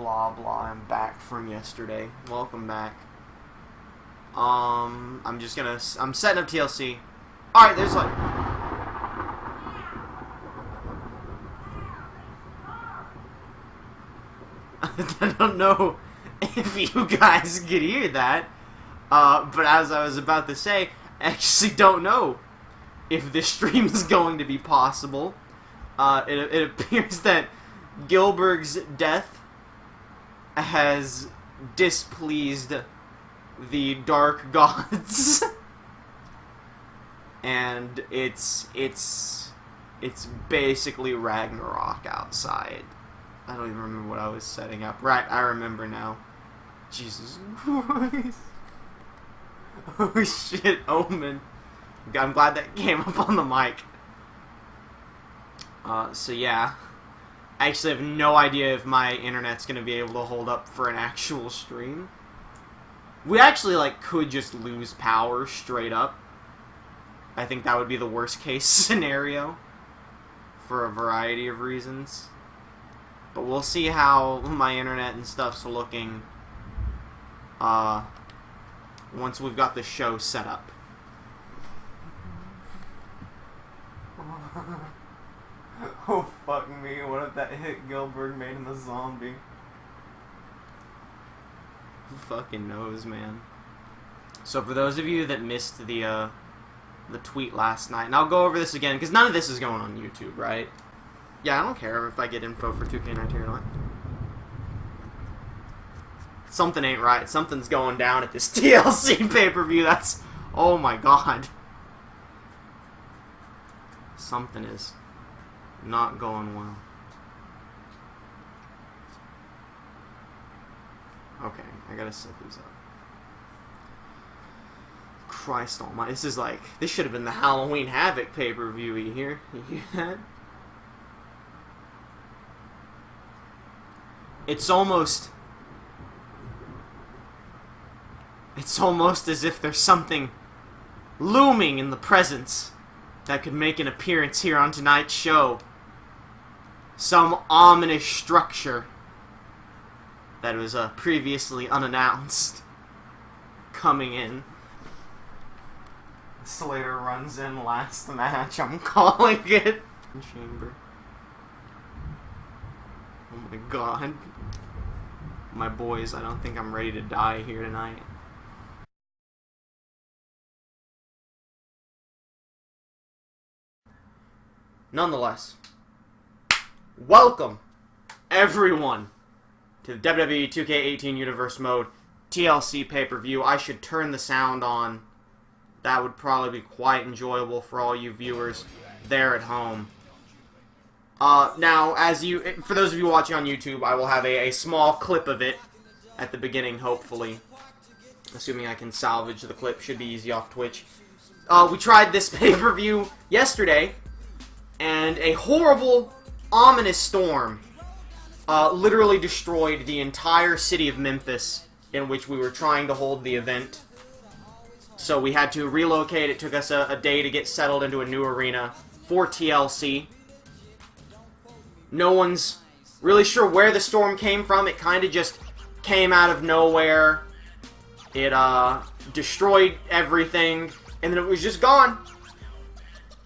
blah blah. I'm back from yesterday. Welcome back. I'm setting up TLC. Alright, there's like... I don't know if you guys could hear that, but as I was about to say, I actually don't know if this stream is going to be possible. It appears that Gilbert's death has displeased the dark gods, and it's basically Ragnarok outside. I don't even remember what I was setting up. Right, I remember now. Jesus Christ. Oh shit, Omen. I'm glad that came up on the mic. So yeah. I actually have no idea if my internet's gonna be able to hold up for an actual stream. We actually, like, could just lose power straight up. I think that would be the worst case scenario. For a variety of reasons. But we'll see how my internet and stuff's looking once we've got the show set up. Oh, fuck me. What if that hit Gilbert made him a zombie? Who fucking knows, man? So for those of you that missed the tweet last night, and I'll go over this again, because none of this is going on YouTube, right? Yeah, I don't care if I get info for 2K19 or not. Something ain't right. Something's going down at this TLC pay-per-view. That's... oh my god. Something is not going well. Okay, I gotta set these up. Christ almighty. This is like... this should have been the Halloween Havoc pay-per-view, you hear? You hear that? It's almost as if there's something looming in the presence that could make an appearance here on tonight's show. Some ominous structure that was previously unannounced coming in. Slater runs in last match, I'm calling it. Chamber. Oh my god. My boys, I don't think I'm ready to die here tonight. Nonetheless, welcome, everyone, to the WWE 2K18 Universe Mode TLC pay-per-view. I should turn the sound on. That would probably be quite enjoyable for all you viewers there at home. Now, for those of you watching on YouTube, I will have a small clip of it at the beginning, hopefully. Assuming I can salvage the clip, should be easy off Twitch. We tried this pay-per-view yesterday, and a horrible, ominous storm literally destroyed the entire city of Memphis in which we were trying to hold the event. So we had to relocate. It took us a day to get settled into a new arena for TLC. No one's really sure where the storm came from. It kind of just came out of nowhere. It destroyed everything, and then it was just gone.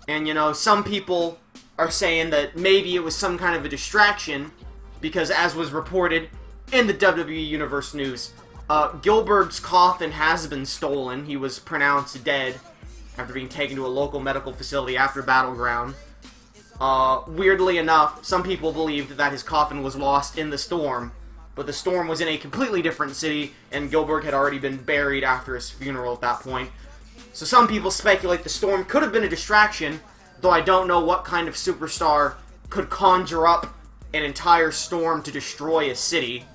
And, you know, some people are saying that maybe it was some kind of a distraction, because as was reported in the WWE Universe news, Gilbert's coffin has been stolen. He was pronounced dead after being taken to a local medical facility after Battleground. Weirdly enough, some people believed that his coffin was lost in the storm, but the storm was in a completely different city, and Gilbert had already been buried after his funeral at that point. So some people speculate the storm could have been a distraction, though I don't know what kind of superstar could conjure up an entire storm to destroy a city.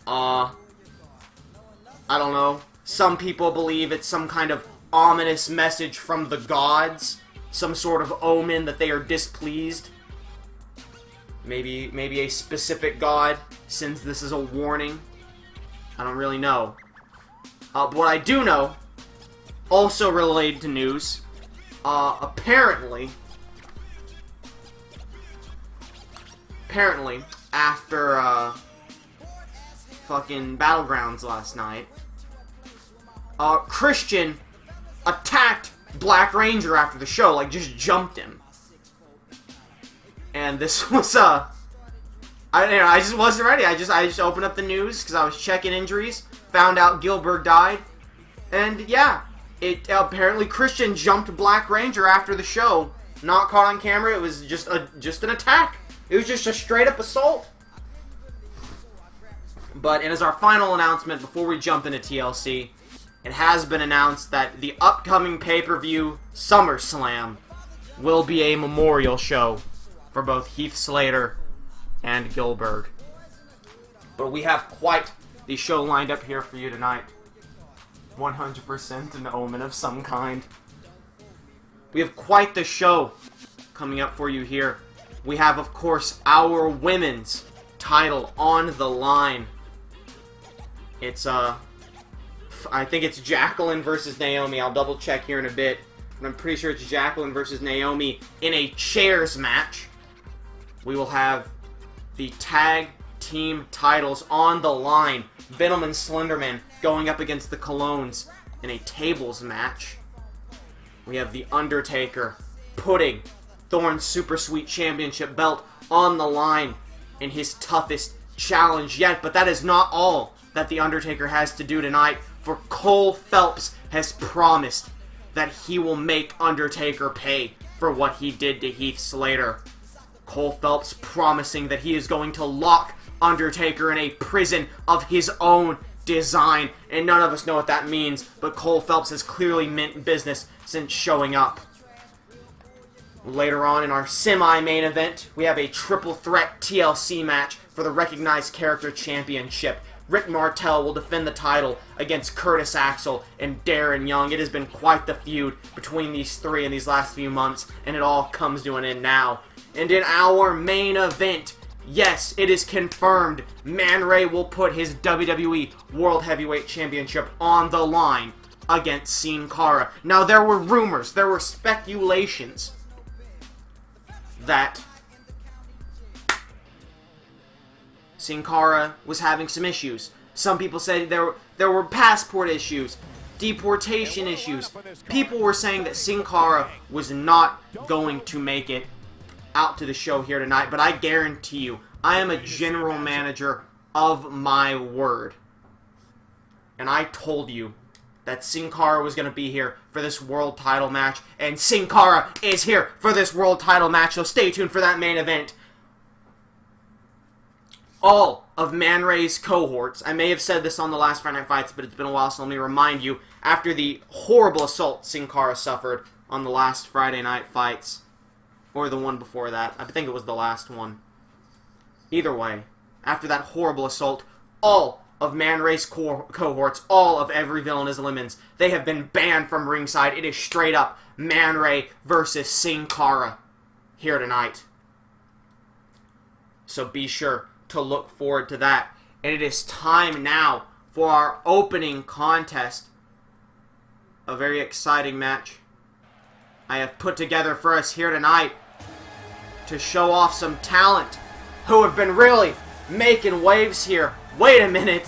I don't know. Some people believe it's some kind of ominous message from the gods. Some sort of omen that they are displeased. Maybe a specific god, since this is a warning. I don't really know. But what I do know, also related to news, apparently, after fucking Battlegrounds last night, Christian attacked Black Ranger after the show, like just jumped him. And this was I just wasn't ready. I just opened up the news because I was checking injuries, found out Gilbert died, and yeah, apparently Christian jumped Black Ranger after the show. Not caught on camera. It was just an attack. It was just a straight up assault. But and as our final announcement before we jump into TLC, it has been announced that the upcoming pay-per-view SummerSlam will be a memorial show for both Heath Slater and Gilbert. But we have quite the show lined up here for you tonight. 100% an omen of some kind. We have quite the show coming up for you here. We have, of course, our women's title on the line. It's, I think it's Jacqueline versus Naomi. I'll double check here in a bit. But I'm pretty sure it's Jacqueline versus Naomi in a chairs match. We will have the tag team titles on the line. Venom and Slenderman going up against the Colognes in a tables match. We have The Undertaker putting Thorne's Super Sweet Championship belt on the line in his toughest challenge yet. But that is not all that The Undertaker has to do tonight, for Cole Phelps has promised that he will make Undertaker pay for what he did to Heath Slater. Cole Phelps promising that he is going to lock Undertaker in a prison of his own design, and none of us know what that means, but Cole Phelps has clearly meant business since showing up. Later on in our semi-main event, we have a triple threat TLC match for the Recognized Character Championship. Rick Martel will defend the title against Curtis Axel and Darren Young. It has been quite the feud between these three in these last few months, and it all comes to an end now. And in our main event, yes, it is confirmed, Man Ray will put his WWE World Heavyweight Championship on the line against Sin Cara. Now, there were rumors, there were speculations that Sin Cara was having some issues. Some people said there were passport issues, deportation issues. People were saying that Sin Cara was not going to make it out to the show here tonight, but I guarantee you, I am a general manager of my word. And I told you that Sin Cara was going to be here for this world title match, and Sin Cara is here for this world title match, so stay tuned for that main event. All of Man Ray's cohorts, I may have said this on the last Friday Night Fights, but it's been a while, so let me remind you, after the horrible assault Sin Cara suffered on the last Friday Night Fights, or the one before that, I think it was the last one. Either way, after that horrible assault, all of Man Ray's cohorts, all of every villain is lemons, they have been banned from ringside. It is straight up Man Ray versus Sin Cara here tonight. So be sure to look forward to that. And it is time now for our opening contest. A very exciting match I have put together for us here tonight to show off some talent who have been really making waves here. Wait a minute.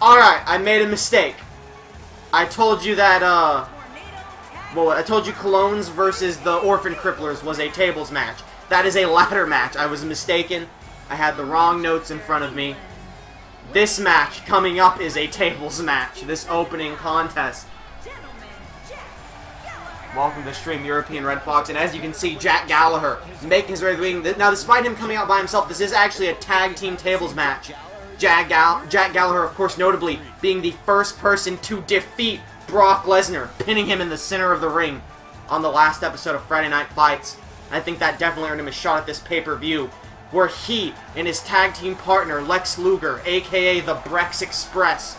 Alright, I made a mistake. I told you that, I told you Colognes versus the Orphan Cripplers was a tables match. That is a ladder match. I was mistaken. I had the wrong notes in front of me. This match coming up is a tables match. This opening contest. Welcome to the stream, European Red Fox, and as you can see, Jack Gallagher making his way to the ring. Now, despite him coming out by himself, this is actually a tag team tables match. Jack Gallagher, of course, notably being the first person to defeat Brock Lesnar, pinning him in the center of the ring on the last episode of Friday Night Fights. I think that definitely earned him a shot at this pay-per-view, where he and his tag team partner, Lex Luger, a.k.a. the Brex Express,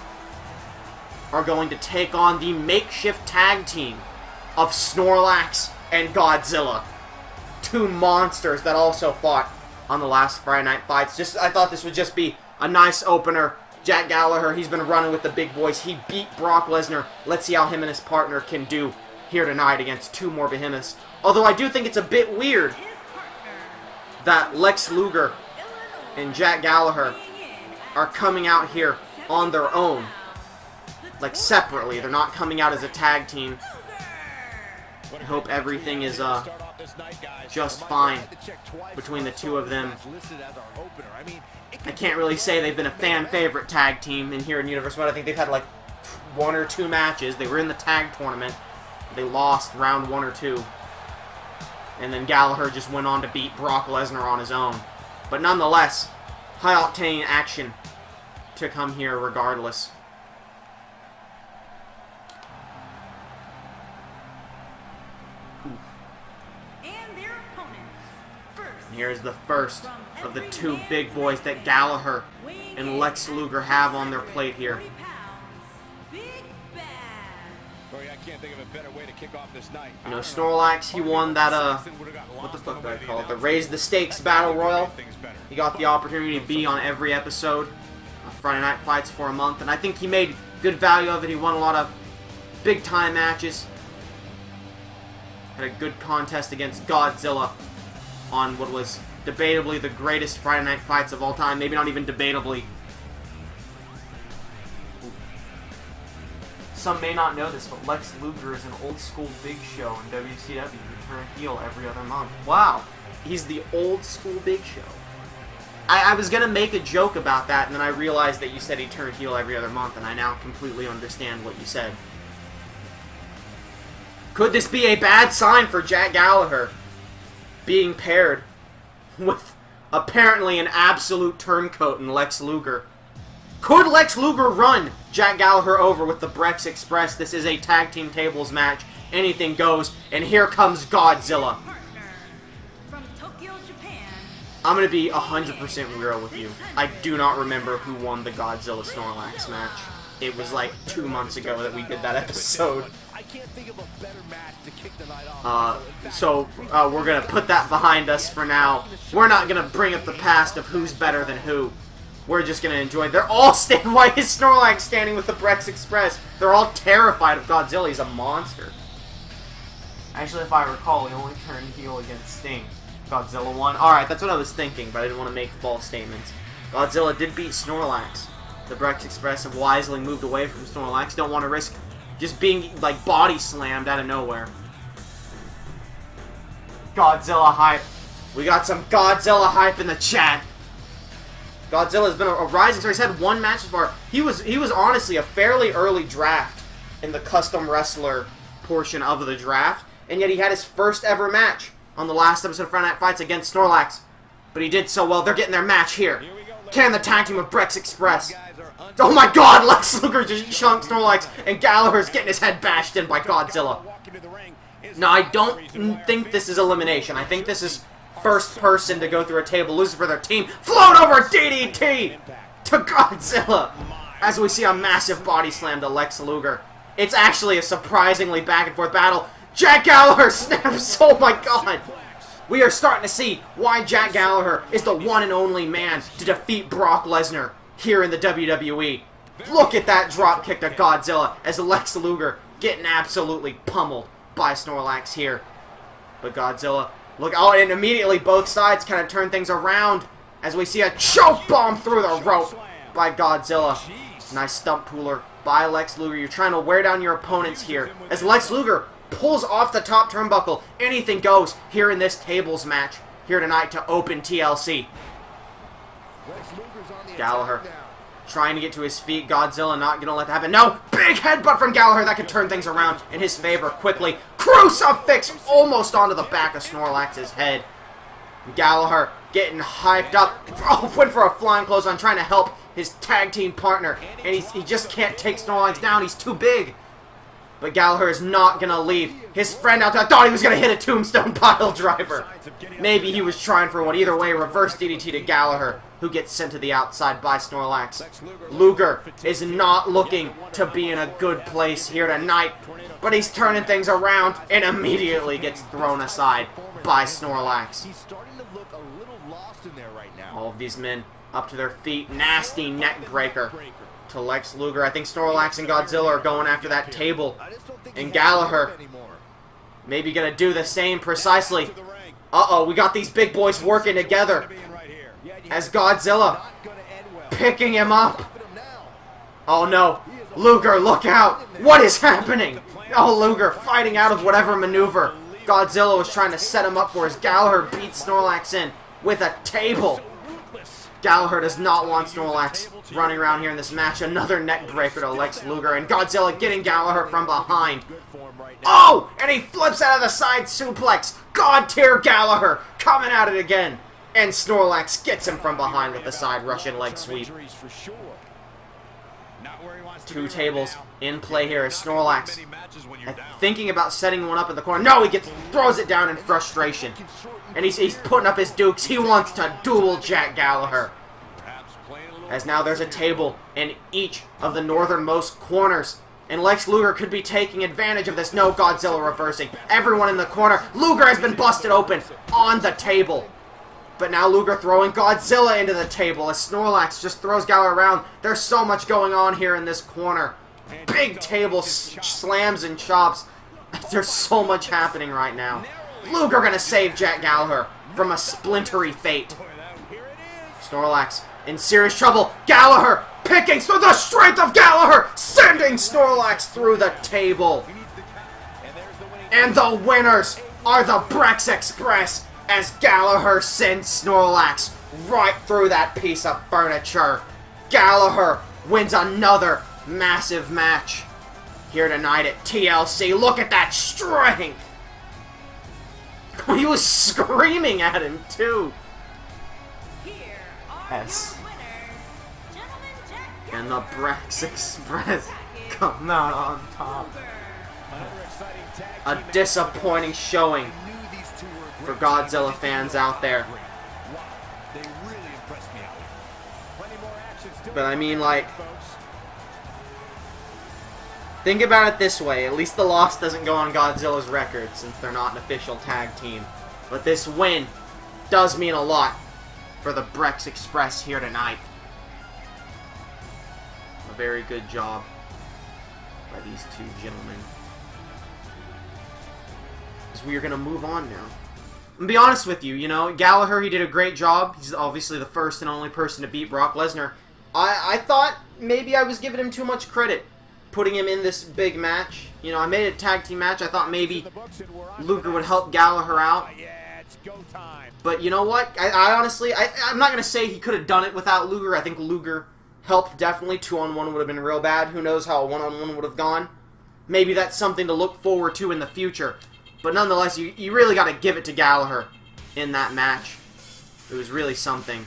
are going to take on the makeshift tag team of Snorlax and Godzilla. Two monsters that also fought on the last Friday Night Fights. I thought this would just be a nice opener. Jack Gallagher, he's been running with the big boys. He beat Brock Lesnar. Let's see how him and his partner can do here tonight against two more behemoths. Although I do think it's a bit weird that Lex Luger and Jack Gallagher are coming out here on their own. Like, separately. They're not coming out as a tag team. I hope everything is just fine between the two of them. I can't really say they've been a fan favorite tag team in here in Universe, but I think they've had like 1 or 2 matches. They were in the tag tournament. They lost round 1 or 2. And then Gallagher just went on to beat Brock Lesnar on his own. But nonetheless, high-octane action to come here regardless. Here's the first of the 2 big boys that Gallagher and Lex Luger have on their plate here. You know, Snorlax, he won that, what the fuck do I call it? The Raise the Stakes Battle Royal. He got the opportunity to be on every episode of Friday Night Fights for a month, and I think he made good value of it. He won a lot of big-time matches. Had a good contest against Godzilla on what was debatably the greatest Friday Night Fights of all time. Maybe not even debatably. Some may not know this, but Lex Luger is an old school Big Show in WCW who turned heel every other month. Wow. He's the old school Big Show. I was going to make a joke about that, and then I realized that you said he turned heel every other month, and I now completely understand what you said. Could this be a bad sign for Jack Gallagher being paired with apparently an absolute turncoat in Lex Luger? Could Lex Luger run Jack Gallagher over with the Brex Express? This is a tag team tables match. Anything goes, and here comes Godzilla. I'm going to be 100% real with you. I do not remember who won the Godzilla Snorlax match. It was like 2 months ago that we did that episode. So we're going to put that behind us for now. We're not going to bring up the past of who's better than who. We're just going to enjoy. They're all standing. Why is Snorlax standing with the Brex Express? They're all terrified of Godzilla. He's a monster. Actually, if I recall, he only turned heel against Sting. Godzilla won. Alright, that's what I was thinking, but I didn't want to make false statements. Godzilla did beat Snorlax. The Brex Express have wisely moved away from Snorlax. Don't want to risk just being, like, body slammed out of nowhere. Godzilla hype. We got some Godzilla hype in the chat. Godzilla's been a rising star. He's had 1 match so far. He was honestly a fairly early draft in the custom wrestler portion of the draft, and yet he had his first ever match on the last episode of Friday Night Fights against Snorlax. But he did so well. They're getting their match here. Can the tag team of Brex Express? Oh my god, Lex Luger just chunked Snorlax, and Gallagher's getting his head bashed in by Godzilla. No, I don't think this is elimination. I think this is first person to go through a table, losing for their team. Float over DDT to Godzilla as we see a massive body slam to Lex Luger. It's actually a surprisingly back and forth battle. Jack Gallagher snaps. Oh my god. We are starting to see why Jack Gallagher is the one and only man to defeat Brock Lesnar here in the WWE. Look at that drop kick to Godzilla as Lex Luger getting absolutely pummeled by Snorlax here. But Godzilla, look, oh, and immediately both sides kind of turn things around as we see a choke bomb through the rope by Godzilla. Nice stump puller by Lex Luger. You're trying to wear down your opponents here as Lex Luger pulls off the top turnbuckle. Anything goes here in this tables match here tonight to open TLC. Gallagher trying to get to his feet. Godzilla not going to let that happen. No! Big headbutt from Gallagher. That could turn things around in his favor quickly. Crucifix almost onto the back of Snorlax's head. Gallagher getting hyped up. Oh, went for a flying clothesline, trying to help his tag team partner. And he just can't take Snorlax down. He's too big. But Gallagher is not going to leave. His friend out there thought he was going to hit a tombstone pile driver. Maybe he was trying for one. Either way, reverse DDT to Gallagher, who gets sent to the outside by Snorlax. Luger is not looking to be in a good place here tonight, but he's turning things around and immediately gets thrown aside by Snorlax. All of these men up to their feet. Nasty neck breaker to Lex Luger. I think Snorlax and Godzilla are going after that table. And Gallagher maybe going to do the same precisely. Uh-oh, we got these big boys working together. As Godzilla picking him up. Oh no. Luger, look out! What is happening? Oh, Luger fighting out of whatever maneuver Godzilla was trying to set him up for as Gallagher beats Snorlax in with a table. Gallagher does not want Snorlax running around here in this match. Another neck breaker to Lex Luger, and Godzilla getting Gallagher from behind. Oh! And he flips out of the side suplex. God tier Gallagher coming at it again. And Snorlax gets him from behind with the side Russian leg sweep. 2 tables in play here as Snorlax thinking about setting one up in the corner. No, he throws it down in frustration. And he's putting up his dukes. He wants to duel Jack Gallagher. As now there's a table in each of the northernmost corners. And Lex Luger could be taking advantage of this. No, Godzilla reversing. Everyone in the corner. Luger has been busted open on the table. But now Luger throwing Godzilla into the table as Snorlax just throws Gallagher around. There's so much going on here in this corner. Big table slams and chops. There's so much happening right now. Luger gonna save Jack Gallagher from a splintery fate. Snorlax in serious trouble. Gallagher picking through the strength of Gallagher, sending Snorlax through the table. And the winners are the Brex Express as Gallagher sends Snorlax right through that piece of furniture. Gallagher wins another massive match here tonight at TLC. Look at that strength. He was screaming at him too. Yes. And the Brex Express come out on top. A disappointing showing for Godzilla fans out there. But I mean, like, think about it this way. At least the loss doesn't go on Godzilla's record since they're not an official tag team. But this win does mean a lot for the Brex Express here tonight. A very good job by these 2 gentlemen. As we are going to move on now. And be honest with you, you know, Gallagher, he did a great job. He's obviously the first and only person to beat Brock Lesnar. I thought maybe I was giving him too much credit, putting him in this big match. You know, I made a tag team match. I thought maybe Luger would help Gallagher out. But you know what? I honestly, I'm not going to say he could have done it without Luger. I think Luger helped definitely. 2-on-1 would have been real bad. Who knows how a 1-on-1 would have gone. Maybe that's something to look forward to in the future. But nonetheless, you really got to give it to Gallagher in that match. It was really something.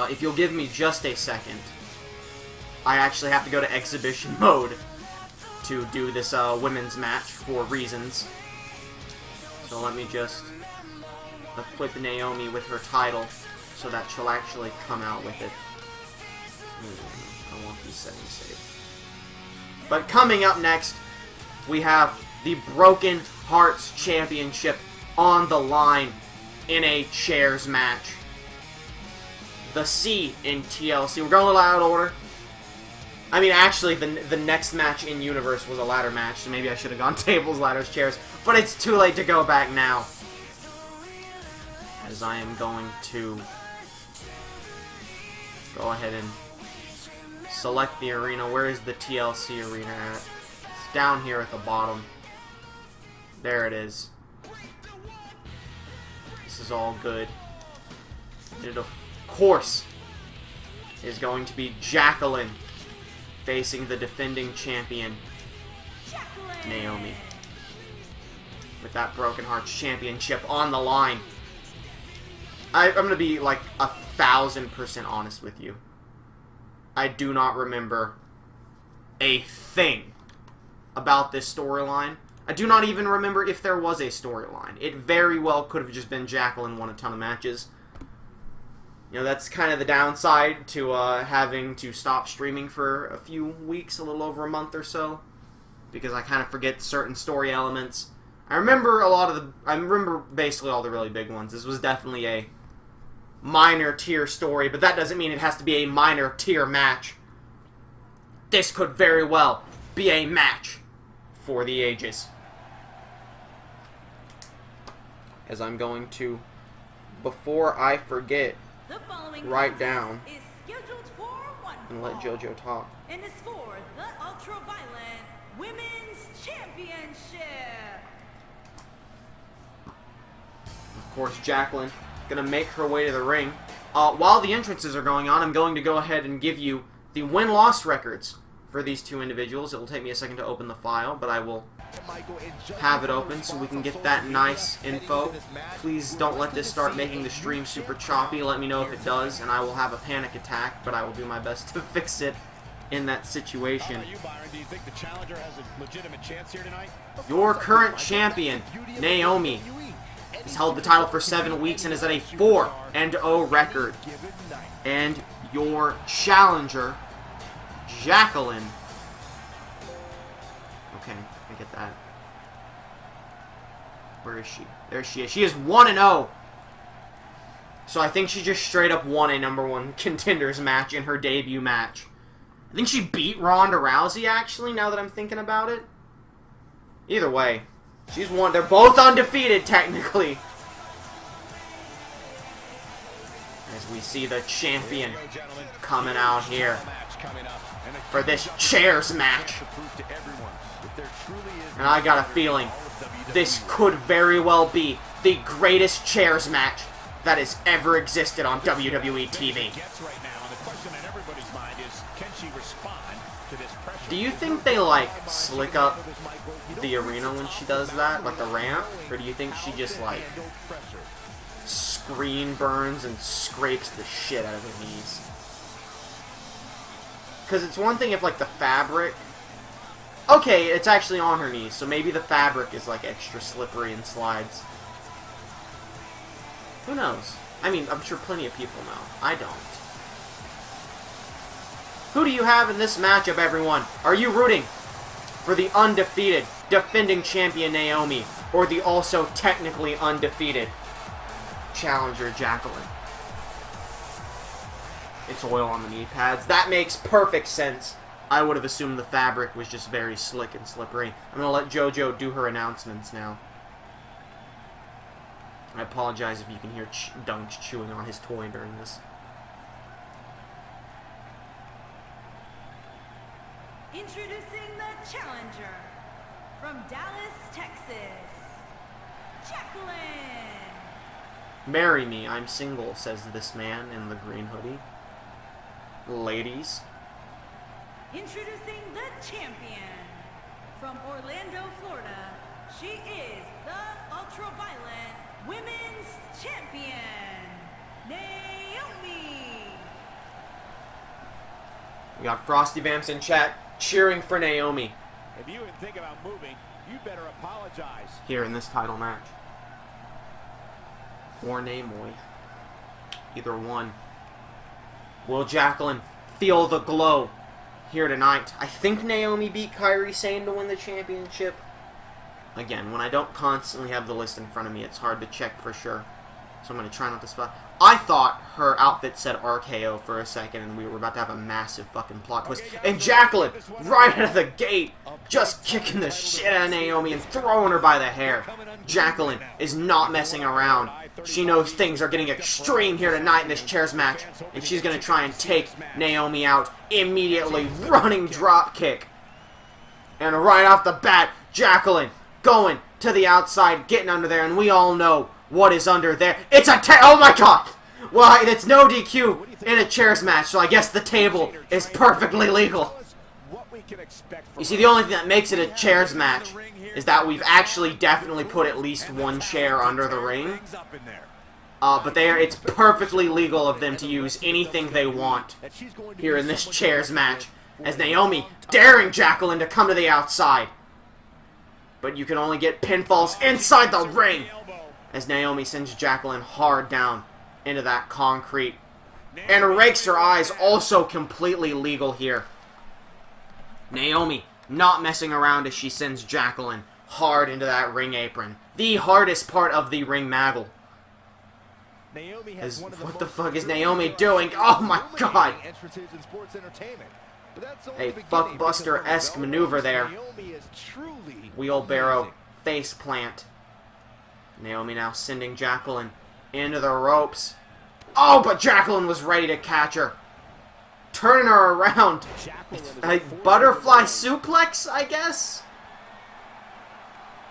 If you'll give me just a second, I actually have to go to exhibition mode to do this women's match for reasons. So let me just equip Naomi with her title so that she'll actually come out with it. I want these settings saved. But coming up next, we have the Broken Hearts Championship on the line in a chairs match. The C in TLC. We're going a little out of order. I mean, actually, the next match in Universe was a ladder match, so maybe I should have gone tables, ladders, chairs. But it's too late to go back now. As I am going to go ahead and select the arena. Where is the TLC arena at? It's down here at the bottom. There it is. This is all good. It, of course, is going to be Jacqueline facing the defending champion, Naomi. With that Broken Hearts Championship on the line. I'm going to be like 1,000% honest with you. I do not remember a thing about this storyline. I do not even remember if there was a storyline. It very well could have just been Jacqueline won a ton of matches. You know, that's kind of the downside to having to stop streaming for a few weeks, a little over a month or so, because I kind of forget certain story elements. I remember basically all the really big ones. This was definitely a minor tier story, but that doesn't mean it has to be a minor tier match. This could very well be a match for the ages. as I'm going to, before I forget, write down and let JoJo talk. And it's for the Ultraviolent Women's Championship. Of course, Jacqueline gonna make her way to the ring. While the entrances are going on, I'm going to go ahead and give you the win-loss records for these two individuals. It will take me a second to open the file, but I will have it open so we can get that nice info. Please don't let this start making the stream super choppy. Let me know if it does, and I will have a panic attack, but I will do my best to fix it in that situation. Your current champion, Naomi, has held the title for 7 weeks and is at a 4-0 record. And your challenger, Jacqueline. Okay, I get that. Where is she? There she is. She is 1-0. So I think she just straight up won a #1 contenders match in her debut match. I think she beat Ronda Rousey, actually, now that I'm thinking about it. Either way, she's won. They're both undefeated, technically. As we see the champion coming out here for this chairs match. And I got a feeling this could very well be the greatest chairs match that has ever existed on WWE TV. Do you think they, like, slick up the arena when she does that? Like the ramp? Or do you think she just, like, screen burns and scrapes the shit out of her knees? Because it's one thing if, like, the fabric... Okay, it's actually on her knees, so maybe the fabric is, like, extra slippery and slides. Who knows? I mean, I'm sure plenty of people know. I don't. Who do you have in this matchup, everyone? Are you rooting for the undefeated, defending champion Naomi, or the also technically undefeated challenger Jacqueline? It's oil on the knee pads. That makes perfect sense. I would have assumed the fabric was just very slick and slippery. I'm going to let JoJo do her announcements now. I apologize if you can hear Dunks chewing on his toy during this. Introducing the challenger from Dallas, Texas, Jacqueline. Marry me, I'm single, says this man in the green hoodie. Ladies. Introducing the champion from Orlando, Florida. She is the Ultraviolent Women's Champion, Naomi. We got Frosty Vamps in chat cheering for Naomi. If you would think about moving, you better apologize. Here in this title match. Or Naomi. Either one. Will Jacqueline feel the glow here tonight? I think Naomi beat Kairi Sane to win the championship. Again, when I don't constantly have the list in front of me, it's hard to check for sure. So I'm going to try not to spot. I thought her outfit said RKO for a second, and we were about to have a massive fucking plot twist. And Jacqueline, right out of the gate, just kicking the shit out of Naomi and throwing her by the hair. Jacqueline is not messing around. She knows things are getting extreme here tonight in this chairs match, and she's going to try and take Naomi out immediately. Running drop kick. And right off the bat, Jacqueline going to the outside, getting under there, and we all know what is under there. It's a oh my god! Well, it's no DQ in a chairs match, so I guess the table is perfectly legal. You see, the only thing that makes it a chairs match is that we've actually definitely put at least one chair under the ring. But it's perfectly legal of them to use anything they want here in this chairs match, as Naomi daring Jacqueline to come to the outside. But you can only get pinfalls inside the ring, as Naomi sends Jacqueline hard down into that concrete and rakes her eyes. Also completely legal here. Naomi not messing around as she sends Jacqueline hard into that ring apron. The hardest part of the ring maggle. What the fuck is Naomi doing? Oh my god! A fuckbuster-esque maneuver there. Wheelbarrow face plant. Naomi now sending Jacqueline into the ropes. Oh, but Jacqueline was ready to catch her. Turning her around. A butterfly suplex, I guess?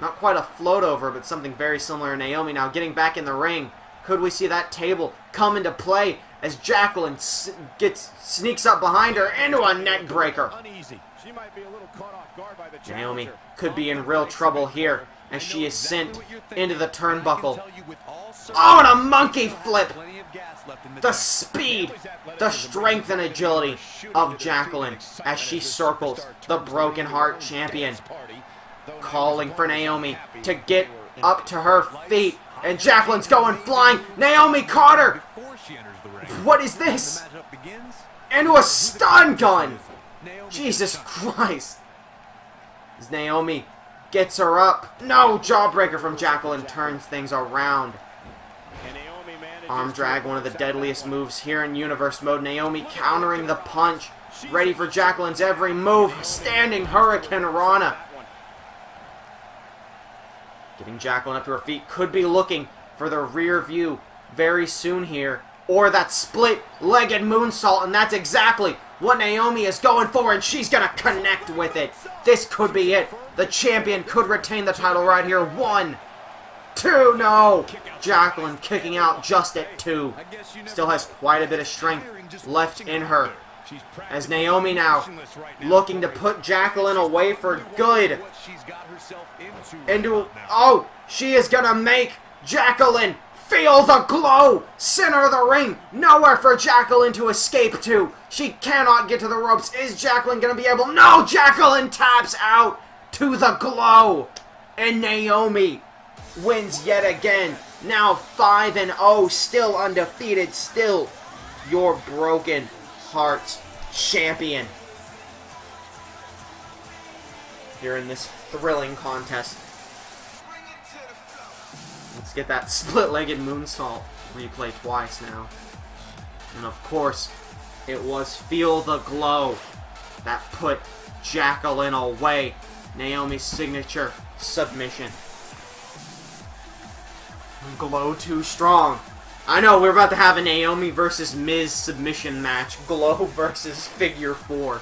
Not quite a float over, but something very similar. Naomi now getting back in the ring. Could we see that table come into play as Jacqueline sneaks up behind her into a neck breaker? Naomi could be in real trouble here as she is sent into the turnbuckle. Oh, and a monkey flip! The speed, the strength and agility of Jacqueline as she circles the Broken Heart champion. Calling for Naomi to get up to her feet. And Jacqueline's going flying. Naomi caught her! What is this? Into a stun gun! Jesus Christ! As Naomi gets her up. No! Jawbreaker from Jacqueline turns things around. Arm drag, one of the deadliest moves here in Universe mode. Naomi countering the punch. Ready for Jacqueline's every move. Standing Hurricane Rana. Getting Jacqueline up to her feet. Could be looking for the rear view very soon here. Or that split-legged moonsault. And that's exactly what Naomi is going for. And she's going to connect with it. This could be it. The champion could retain the title right here. 1, 2, no! Jacqueline kicking out just at 2. Still has quite a bit of strength left in her. As Naomi now looking to put Jacqueline away for good. Oh, she is going to make Jacqueline feel the glow. Center of the ring. Nowhere for Jacqueline to escape to. She cannot get to the ropes. Is Jacqueline going to be able? No, Jacqueline taps out to the glow. And Naomi wins yet again. Now 5-0, still undefeated, still your Broken Heart champion. Here in this thrilling contest. Let's get that split-legged moonsault replay twice now. And of course, it was Feel the Glow that put Jacqueline away. Naomi's signature submission. Glow too strong. I know, we're about to have a Naomi versus Miz submission match. Glow versus Figure 4.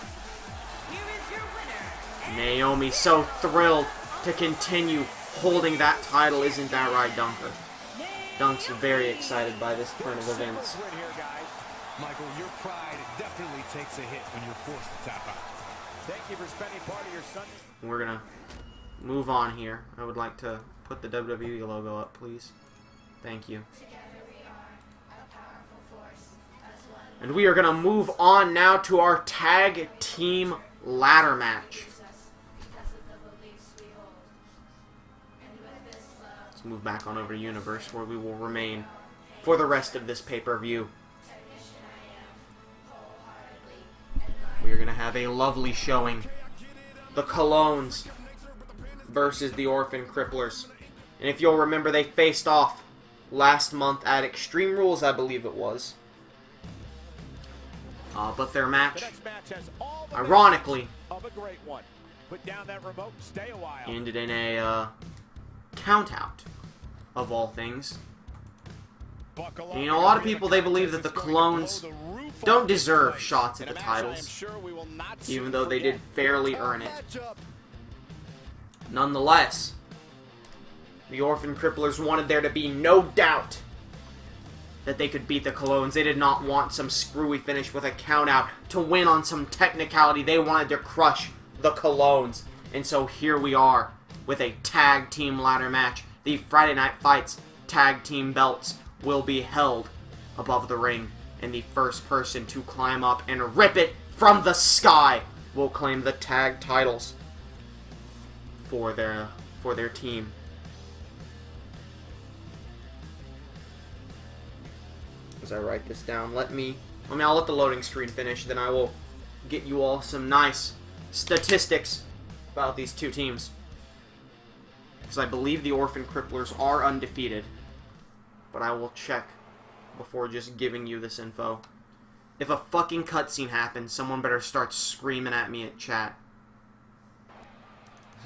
Naomi so thrilled to continue holding that title. Isn't that right, Dunker? Dunk's very excited by this turn of events. Michael, your pride definitely takes a hit when you're forced to tap out. Thank you for spending part of your Sunday. We're gonna move on here. I would like to put the WWE logo up, please. Thank you. And we are going to move on now to our tag team ladder match. Let's move back on over to Universe, where we will remain for the rest of this pay-per-view. We are going to have a lovely showing. The Colognes versus the Orphan Cripplers. And if you'll remember, they faced off last month at Extreme Rules, I believe it was. But their match, ironically, ended in a count-out, of all things. And, you know, a lot of people, they believe that the Colognes don't deserve shots at the titles, even though they did fairly earn it. Nonetheless, the Orphan Cripplers wanted there to be no doubt that they could beat the Colognes. They did not want some screwy finish with a count-out to win on some technicality. They wanted to crush the Colognes. And so here we are with a tag team ladder match. The Friday Night Fights tag team belts will be held above the ring. And the first person to climb up and rip it from the sky will claim the tag titles for their team. As I write this down, I'll let the loading screen finish, then I will get you all some nice statistics about these two teams. Because I believe the Orphan Cripplers are undefeated, but I will check before just giving you this info. If a fucking cutscene happens, someone better start screaming at me at chat.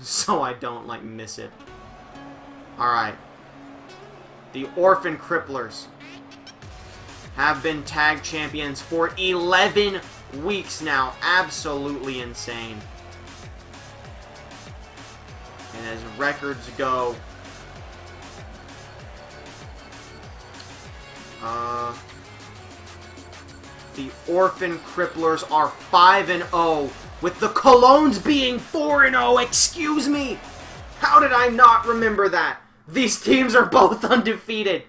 So I don't, miss it. Alright. The Orphan Cripplers have been tag champions for 11 weeks now. Absolutely insane. And as records go, the Orphan Cripplers are 5-0, with the Colognes being 4-0. Excuse me! How did I not remember that? These teams are both undefeated.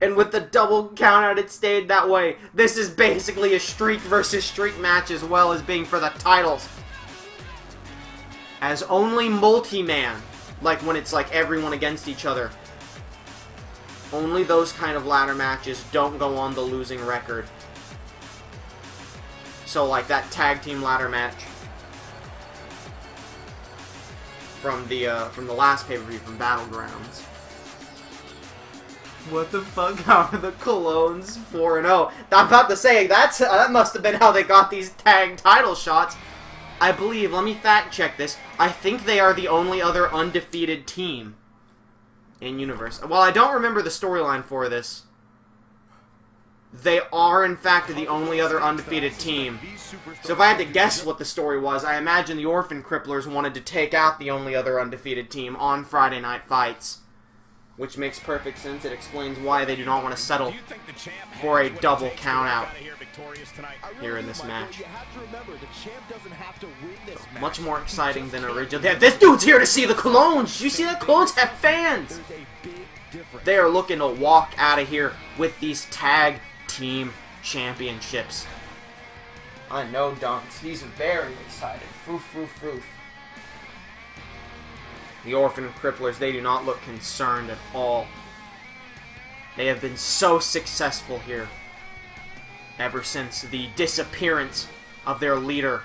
And with the double countout, it stayed that way. This is basically a streak versus streak match as well as being for the titles. As only multi-man, like when it's like everyone against each other, only those kind of ladder matches don't go on the losing record. So like that tag team ladder match from the last pay-per-view from Battlegrounds. What the fuck? How are the Colognes 4-0? I'm about to say that must have been how they got these tag title shots. I believe. Let me fact check this. I think they are the only other undefeated team in Universe. Well, I don't remember the storyline for this. They are, in fact, the only other undefeated team. So if I had to guess what the story was, I imagine the Orphan Cripplers wanted to take out the only other undefeated team on Friday Night Fights. Which makes perfect sense. It explains why they do not want to settle for a double countout here in this match. Much more exciting than original. This dude's here to see the Colognes! You see that? Colognes have fans! They are looking to walk out of here with these tag team championships. I know Dunks. He's very excited. Foof, foof, foof. The Orphan Cripplers, they do not look concerned at all. They have been so successful here ever since the disappearance of their leader,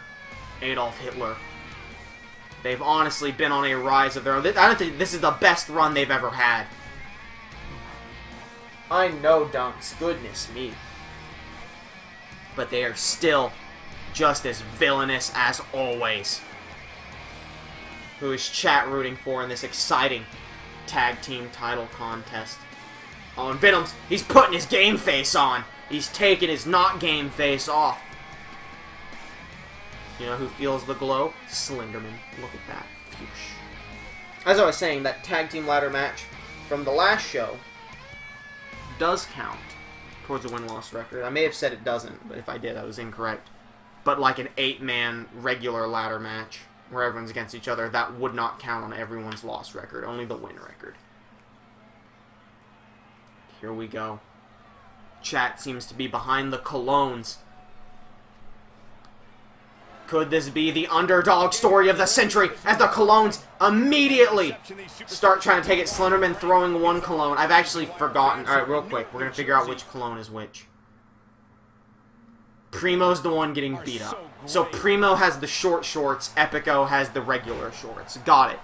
Adolf Hitler. They've honestly been on a rise of their own. I don't think this is the best run they've ever had. I know, Dunks. Goodness me. But they are still just as villainous as always. Who is chat rooting for in this exciting tag team title contest? Oh, and Venom's, he's putting his game face on. He's taking his not game face off. You know who feels the glow? Slenderman. Look at that. Phew. As I was saying, that tag team ladder match from the last show does count towards a win-loss record. I may have said it doesn't, but if I did, I was incorrect. But like an 8-man regular ladder match where everyone's against each other, that would not count on everyone's loss record, only the win record. Here we go. Chat seems to be behind the Colognes. Could this be the underdog story of the century as the Colognes immediately start trying to take it? Slenderman throwing one Cologne. I've actually forgotten. Alright, real quick. We're going to figure out which Cologne is which. Primo's the one getting beat up. So Primo has the short shorts, Epico has the regular shorts. Got it.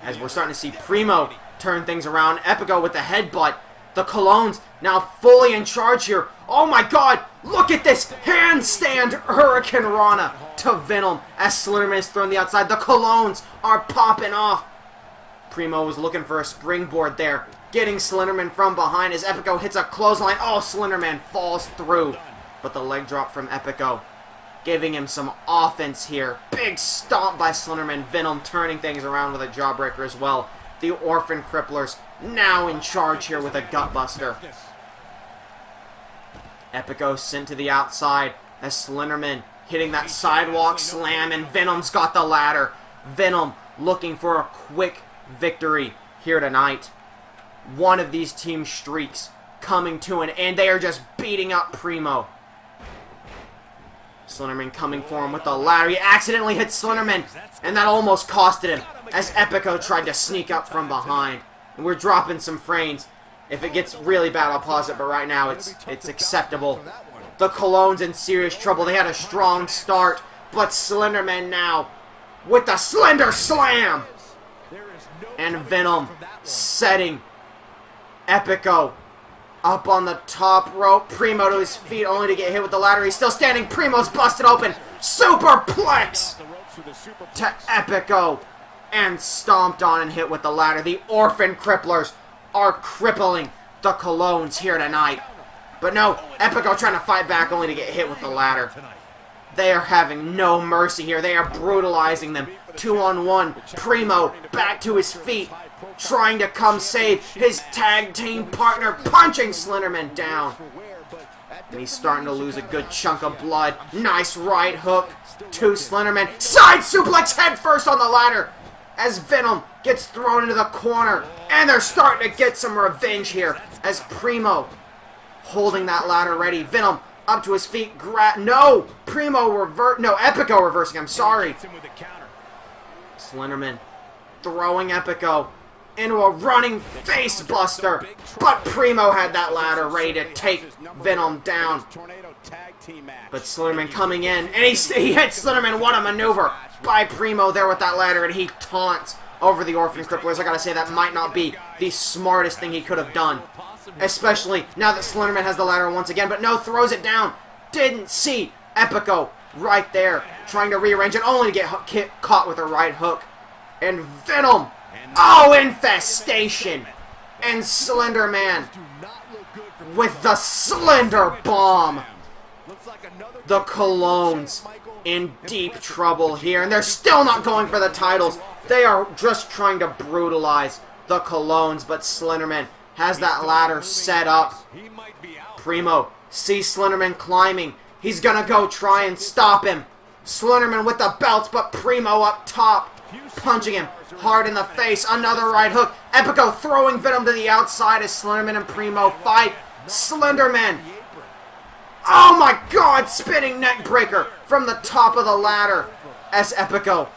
As we're starting to see Primo turn things around, Epico with the headbutt. The Colognes now fully in charge here. Oh my god, look at this handstand Hurricane Rana to Venom as Slenderman is thrown the outside. The Colognes are popping off. Primo was looking for a springboard there, getting Slenderman from behind as Epico hits a clothesline. Oh, Slenderman falls through. But the leg drop from Epico giving him some offense here. Big stomp by Slenderman. Venom turning things around with a jawbreaker as well. The Orphan Cripplers now in charge here with a gutbuster. Epico sent to the outside as Slenderman hitting that sidewalk slam, and Venom's got the ladder. Venom looking for a quick victory here tonight. One of these team streaks coming to an end. They are just beating up Primo. Slenderman coming for him with the ladder. He accidentally hit Slenderman, and that almost costed him as Epico tried to sneak up from behind. And we're dropping some frames. If it gets really bad, I'll pause it, but right now it's acceptable. The Colognes in serious trouble. They had a strong start, but Slenderman now with the Slender Slam. And Venom setting Epico up on the top rope. Primo to his feet only to get hit with the ladder. He's still standing. Primo's busted open. Superplex to Epico. and stomped on and hit with the ladder. The Orphan Cripplers are crippling the Colognes here tonight. But no, Epico trying to fight back only to get hit with the ladder. They are having no mercy here. They are brutalizing them. 2-on-1. Primo back to his feet, trying to come save his tag team partner, punching Slenderman down. And he's starting to lose a good chunk of blood. Nice right hook to Slenderman. Side suplex head first on the ladder as Venom gets thrown into the corner. And they're starting to get some revenge here as Primo holding that ladder ready. Venom up to his feet. No! Epico reversing. I'm sorry. Slenderman throwing Epico into a running face buster. But Primo had that ladder ready to take Venom down. But Slenderman coming in. And he hits Slenderman. What a maneuver by Primo there with that ladder. And he taunts over the Orphan Cripplers. I gotta say, that might not be the smartest thing he could have done. Especially now that Slenderman has the ladder once again. But no, throws it down. Didn't see Epico right there. Trying to rearrange it only to get caught with a right hook. And Venom. Oh, infestation. And Slenderman with the Slender Bomb. The Colognes in deep trouble here. And they're still not going for the titles. They are just trying to brutalize the Colognes. But Slenderman has that ladder set up. Primo sees Slenderman climbing. He's gonna go try and stop him. Slenderman with the belts, but Primo up top, punching him hard in the face. Another right hook. Epico throwing Venom to the outside as Slenderman and Primo fight. Slenderman. Oh my god, spinning neck breaker from the top of the ladder as Epico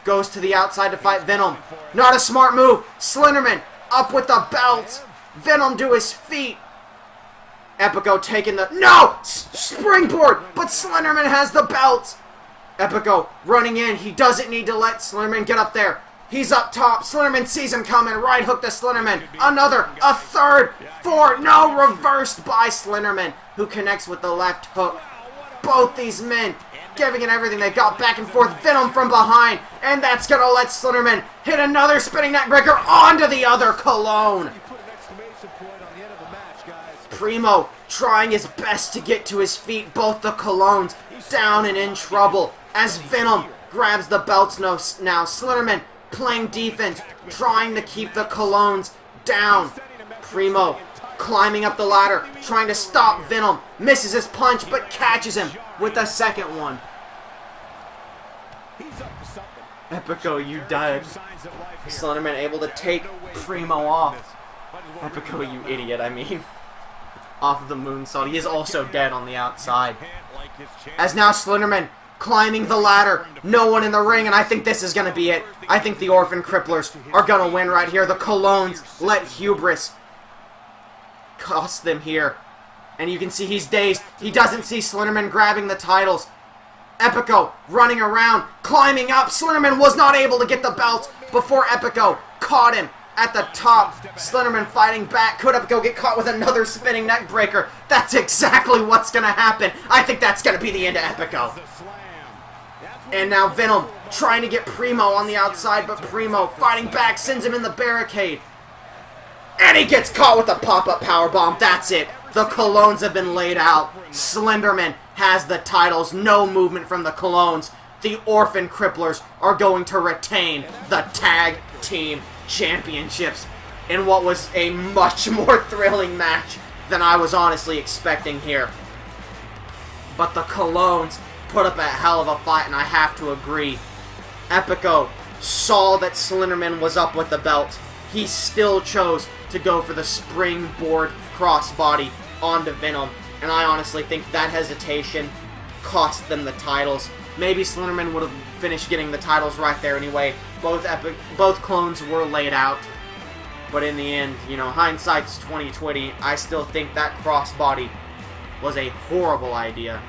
goes to the outside to fight Venom. Not a smart move. Slenderman up with the belts. Venom to his feet. Epico taking the... No! Springboard! But Slenderman has the belts. Epico running in. He doesn't need to let Slenderman get up there. He's up top. Slenderman sees him coming. Right hook to Slenderman. Another. A third. 4. No! Reversed by Slenderman, who connects with the left hook. Both these men giving it everything. They got back and forth. Venom from behind. And that's going to let Slenderman hit another spinning neckbreaker onto the other Cologne. Primo trying his best to get to his feet. Both the Colognes down and in trouble as Venom grabs the belts now. Slenderman playing defense, trying to keep the Colognes down. Primo climbing up the ladder, trying to stop Venom. Misses his punch, but catches him with a second one. Epico, you died. Slenderman able to take Primo off. Epico, you idiot, I mean. Off of the moonsault. He is also dead on the outside. As now Slenderman climbing the ladder. No one in the ring, and I think this is going to be it. I think the Orphan Cripplers are going to win right here. The Colognes let hubris cost them here. And you can see he's dazed. He doesn't see Slenderman grabbing the titles. Epico running around, climbing up. Slenderman was not able to get the belt before Epico caught him at the top. Slenderman fighting back. Could Epico get caught with another spinning neck breaker? That's exactly what's going to happen. I think that's going to be the end of Epico. And now Venom trying to get Primo on the outside, but Primo fighting back, sends him in the barricade. And he gets caught with a pop-up powerbomb. That's it. The Colognes have been laid out. Slenderman has the titles. No movement from the Colognes. The Orphan Cripplers are going to retain the Tag Team Championships in what was a much more thrilling match than I was honestly expecting here. But the Colognes put up a hell of a fight, and I have to agree. Epico saw that Slenderman was up with the belt. He still chose to go for the springboard crossbody onto Venom, and I honestly think that hesitation cost them the titles. Maybe Slenderman would have finished getting the titles right there anyway. Both clones were laid out. But in the end, you know, hindsight's 20/20. I still think that crossbody was a horrible idea.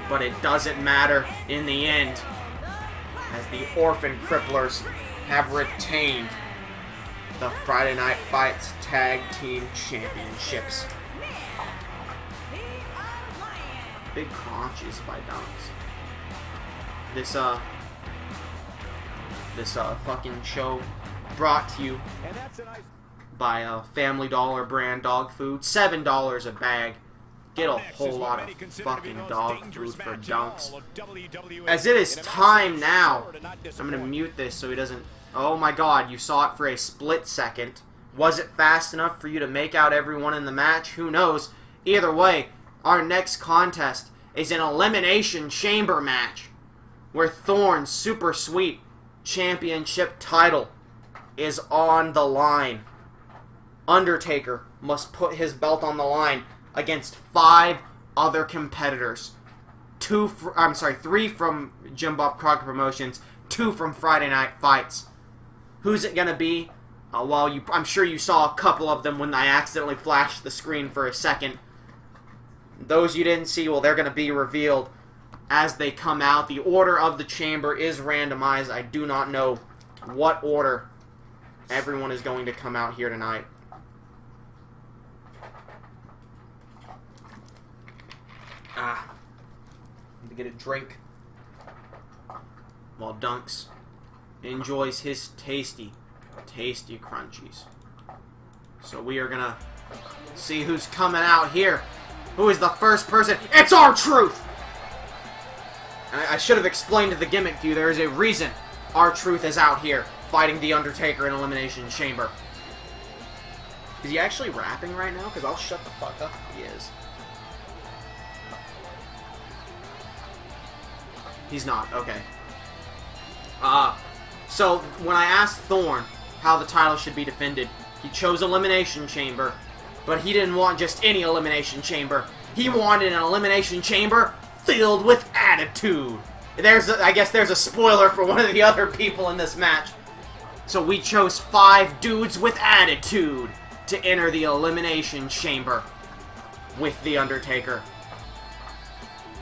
But it doesn't matter in the end, as the Orphan Cripplers have retained the Friday Night Fights Tag Team Championships. Big crunches by Dunks. This this fucking show brought to you And that's a nice... by Family Dollar brand dog food. $7 a bag. Get a whole lot of fucking dog food for Dunks. As it is time now, I'm going to mute this so he doesn't... Oh my god, you saw it for a split second. Was it fast enough for you to make out everyone in the match? Who knows? Either way, our next contest is an Elimination Chamber match where Thorne's Super Sweet Championship title is on the line. Undertaker must put his belt on the line against 5 other competitors. 3 from Jim Bob Crockett Promotions, 2 from Friday Night Fights. Who's it gonna be? Well, I'm sure you saw a couple of them when I accidentally flashed the screen for a second. Those you didn't see, well, they're gonna be revealed as they come out. The order of the chamber is randomized. I do not know what order everyone is going to come out here tonight. Need to get a drink while Dunks enjoys his tasty crunchies. So we are gonna see who's coming out here. Who is the first person? It's R-Truth! I should have explained the gimmick to you. There is a reason R-Truth is out here fighting The Undertaker in Elimination Chamber. Is he actually rapping right now? Because I'll shut the fuck up if he is. He's not. Okay. So, when I asked Thorne how the title should be defended, he chose Elimination Chamber, but he didn't want just any Elimination Chamber. He wanted an Elimination Chamber filled with attitude. I guess there's a spoiler for one of the other people in this match. So we chose 5 dudes with attitude to enter the Elimination Chamber with The Undertaker.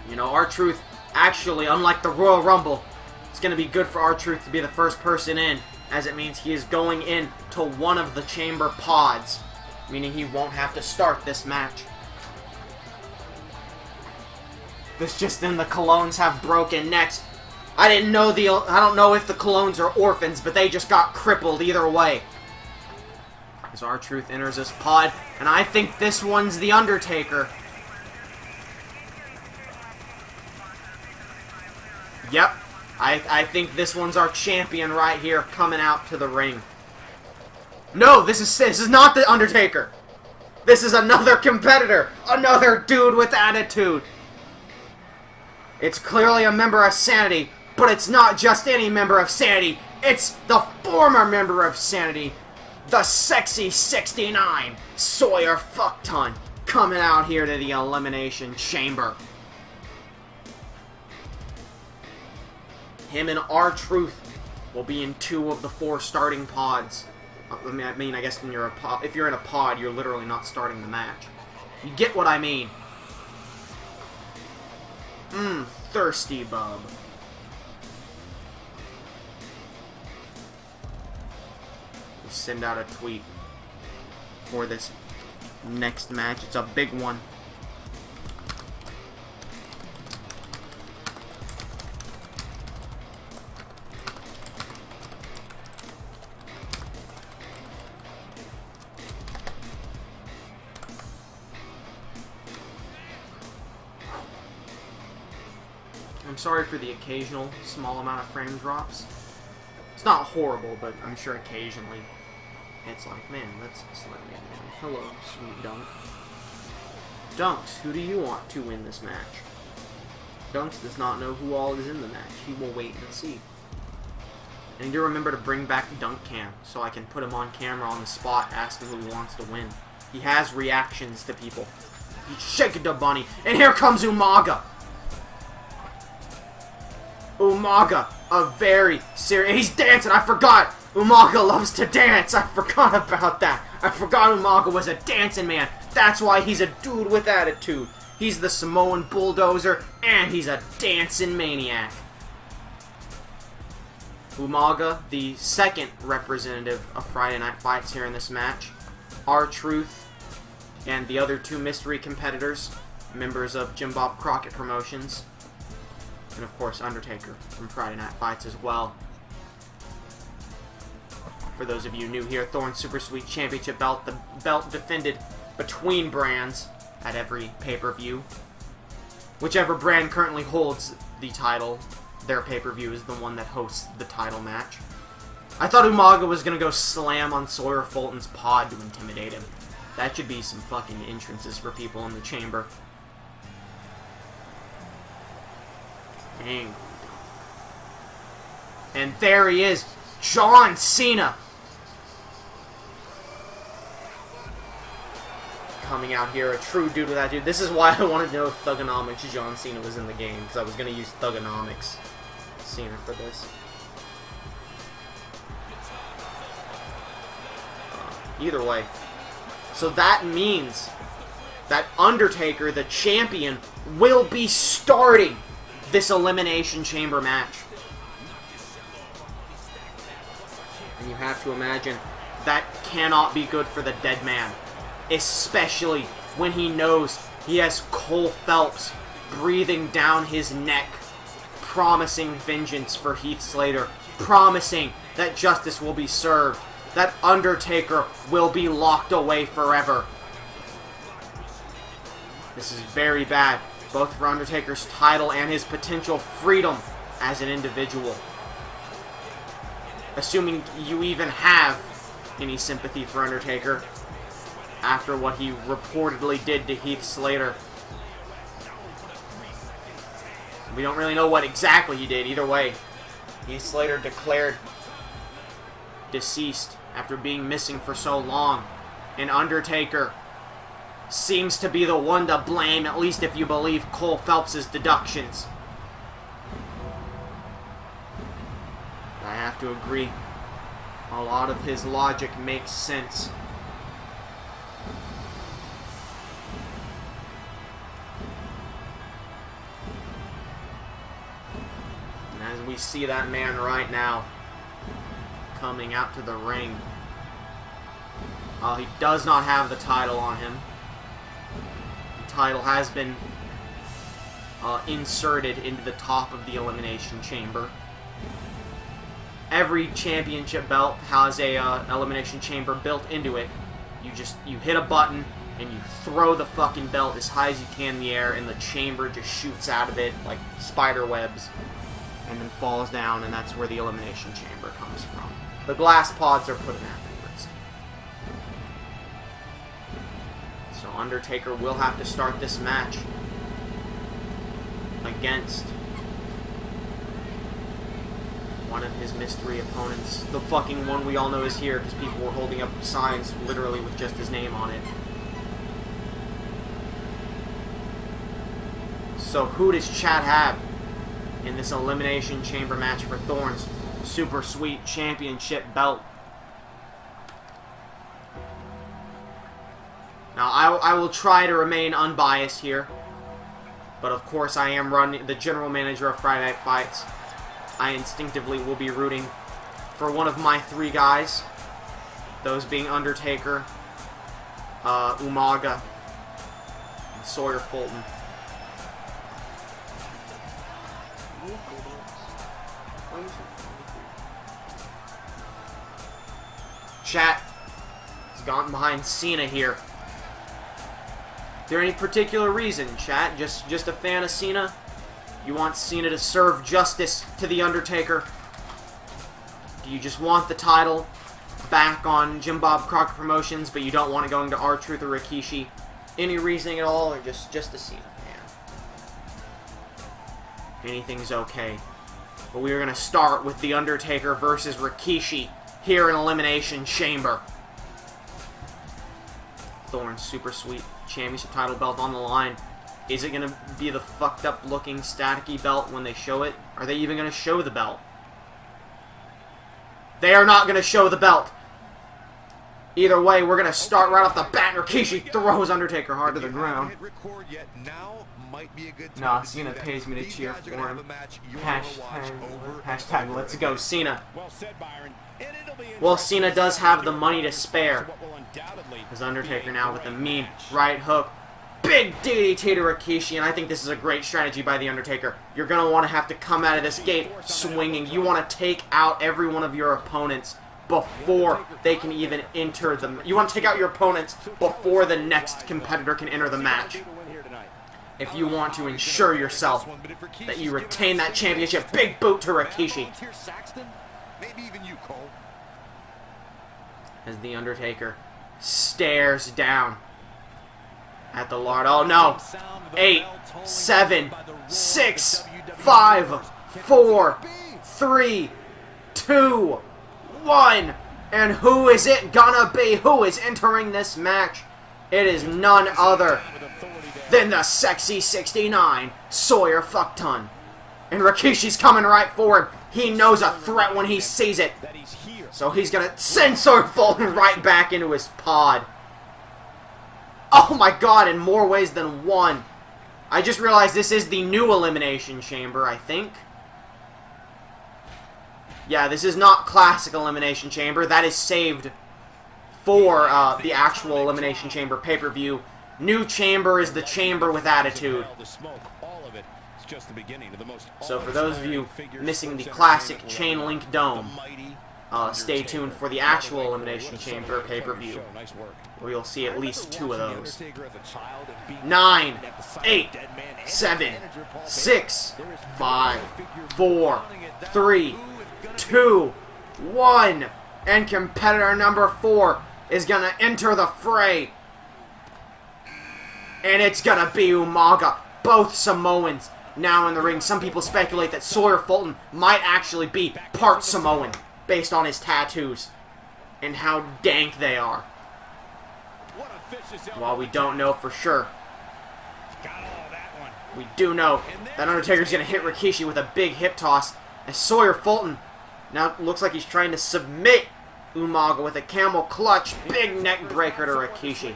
You know, R-Truth, actually, unlike the Royal Rumble, it's going to be good for R-Truth to be the first person in, as it means he is going in to one of the chamber pods, meaning he won't have to start this match. This just in, the Colognes have broken necks. I don't know if the Colognes are orphans, but they just got crippled either way. As R-Truth enters this pod, and I think this one's The Undertaker. Yep, I think this one's our champion right here coming out to the ring. No, this is not The Undertaker. This is another competitor, another dude with attitude. It's clearly a member of Sanity, but it's not just any member of Sanity. It's the former member of Sanity, the Sexy 69, Sawyer Fuckton, coming out here to the Elimination Chamber. Him and R-Truth will be in 2 of the 4 starting pods. I mean, I guess when you're if you're in a pod, you're literally not starting the match. You get what I mean. Thirsty bub. We send out a tweet for this next match. It's a big one. I'm sorry for the occasional small amount of frame drops. It's not horrible, but I'm sure occasionally it's like, man, let's let me in. Hello, sweet Dunk. Dunks, who do you want to win this match? Dunks does not know who all is in the match. He will wait and see. I need to remember to bring back Dunk Cam so I can put him on camera on the spot asking who he wants to win. He has reactions to people. He's shaking the bunny. And here comes Umaga. Umaga, a very serious... He's dancing, I forgot! Umaga loves to dance, I forgot about that. I forgot Umaga was a dancing man. That's why he's a dude with attitude. He's the Samoan bulldozer, and he's a dancing maniac. Umaga, the second representative of Friday Night Fights here in this match. R-Truth, and the other 2 mystery competitors, members of Jim Bob Crockett Promotions. And of course, Undertaker from Friday Night Fights as well. For those of you new here, Thorne's Super Sweet Championship belt, the belt defended between brands at every pay-per-view. Whichever brand currently holds the title, their pay-per-view is the one that hosts the title match. I thought Umaga was going to go slam on Sawyer Fulton's pod to intimidate him. That should be some fucking entrances for people in the chamber. Dang. And there he is, John Cena. Coming out here, a true dude with that dude. This is why I wanted to know if Thugonomics John Cena was in the game, because I was going to use Thugonomics Cena for this. Either way. So that means that Undertaker, the champion, will be starting this Elimination Chamber match. And you have to imagine that cannot be good for the dead man. Especially when he knows he has Cole Phelps breathing down his neck, promising vengeance for Heath Slater, promising that justice will be served, that Undertaker will be locked away forever. This is very bad, both for Undertaker's title and his potential freedom as an individual. Assuming you even have any sympathy for Undertaker after what he reportedly did to Heath Slater. We don't really know what exactly he did. Either way, Heath Slater declared deceased after being missing for so long. And Undertaker seems to be the one to blame, at least if you believe Cole Phelps' deductions. I have to agree. A lot of his logic makes sense. And as we see that man right now coming out to the ring, he does not have the title on him. The title has been inserted into the top of the Elimination Chamber. Every championship belt has a Elimination Chamber built into it. You hit a button and you throw the fucking belt as high as you can in the air, and the chamber just shoots out of it like spider webs and then falls down, and that's where the Elimination Chamber comes from. The glass pods are put in afterwards. So Undertaker will have to start this match against one of his mystery opponents. The fucking one we all know is here, because people were holding up signs literally with just his name on it. So who does Chad have in this Elimination Chamber match for Thorne's Super Sweet Championship belt? Now, I will try to remain unbiased here, but of course I am the general manager of Friday Night Fights. I instinctively will be rooting for one of my three guys, those being Undertaker, Umaga, and Sawyer Fulton. Chat has gone behind Cena here. Is there any particular reason, chat? Just a fan of Cena? You want Cena to serve justice to The Undertaker? Do you just want the title back on Jim Bob Crockett Promotions, but you don't want it going to R-Truth or Rikishi? Any reasoning at all, or just a Cena fan? Anything's okay. But we are going to start with The Undertaker versus Rikishi here in Elimination Chamber. Thorne's Super Sweet Championship title belt on the line. Is it going to be the fucked up looking staticky belt when they show it? Are they even going to show the belt? They are not going to show the belt. Either way, we're going to start right off the bat. Rikishi throws Undertaker hard to the ground. Nah, Cena pays me to cheer for him. Hashtag let's go Cena. Well, Cena does have the money to spare. Because Undertaker now with the mean right hook. Big DDT to Rikishi, and I think this is a great strategy by The Undertaker. You're going to want to have to come out of this gate swinging. You want to take out every one of your opponents before they can even enter the... You want to take out your opponents before the next competitor can enter the match. If you want to ensure yourself that you retain that championship. Big boot to Rikishi. As The Undertaker stares down at the Lord. Oh no. 8, 7, 6, 5, 4, 3, 2, 1. And who is it gonna be? Who is entering this match? It is none other than the Sexy 69, Sawyer Fuckton. And Rikishi's coming right for him. He knows a threat when he sees it. So he's gonna send Sawyer Fulton right back into his pod. Oh my god, in more ways than one. I just realized this is the new Elimination Chamber, I think. Yeah, this is not Classic Elimination Chamber. That is saved for the actual Elimination Chamber pay-per-view. New chamber is the chamber with attitude. So for those of you missing the classic chain link dome, stay tuned for the actual Elimination Chamber pay-per-view, where you'll see at least 2 of those. 9, 8, 7, 6, 5, 4, 3, 2, 1, and competitor number 4 is gonna enter the fray. And it's gonna be Umaga. Both Samoans now in the ring. Some people speculate that Sawyer Fulton might actually be part Samoan based on his tattoos and how dank they are. While we don't know for sure, we do know that Undertaker's gonna hit Rikishi with a big hip toss as Sawyer Fulton now looks like he's trying to submit Umaga with a camel clutch. Big neck breaker to Rikishi.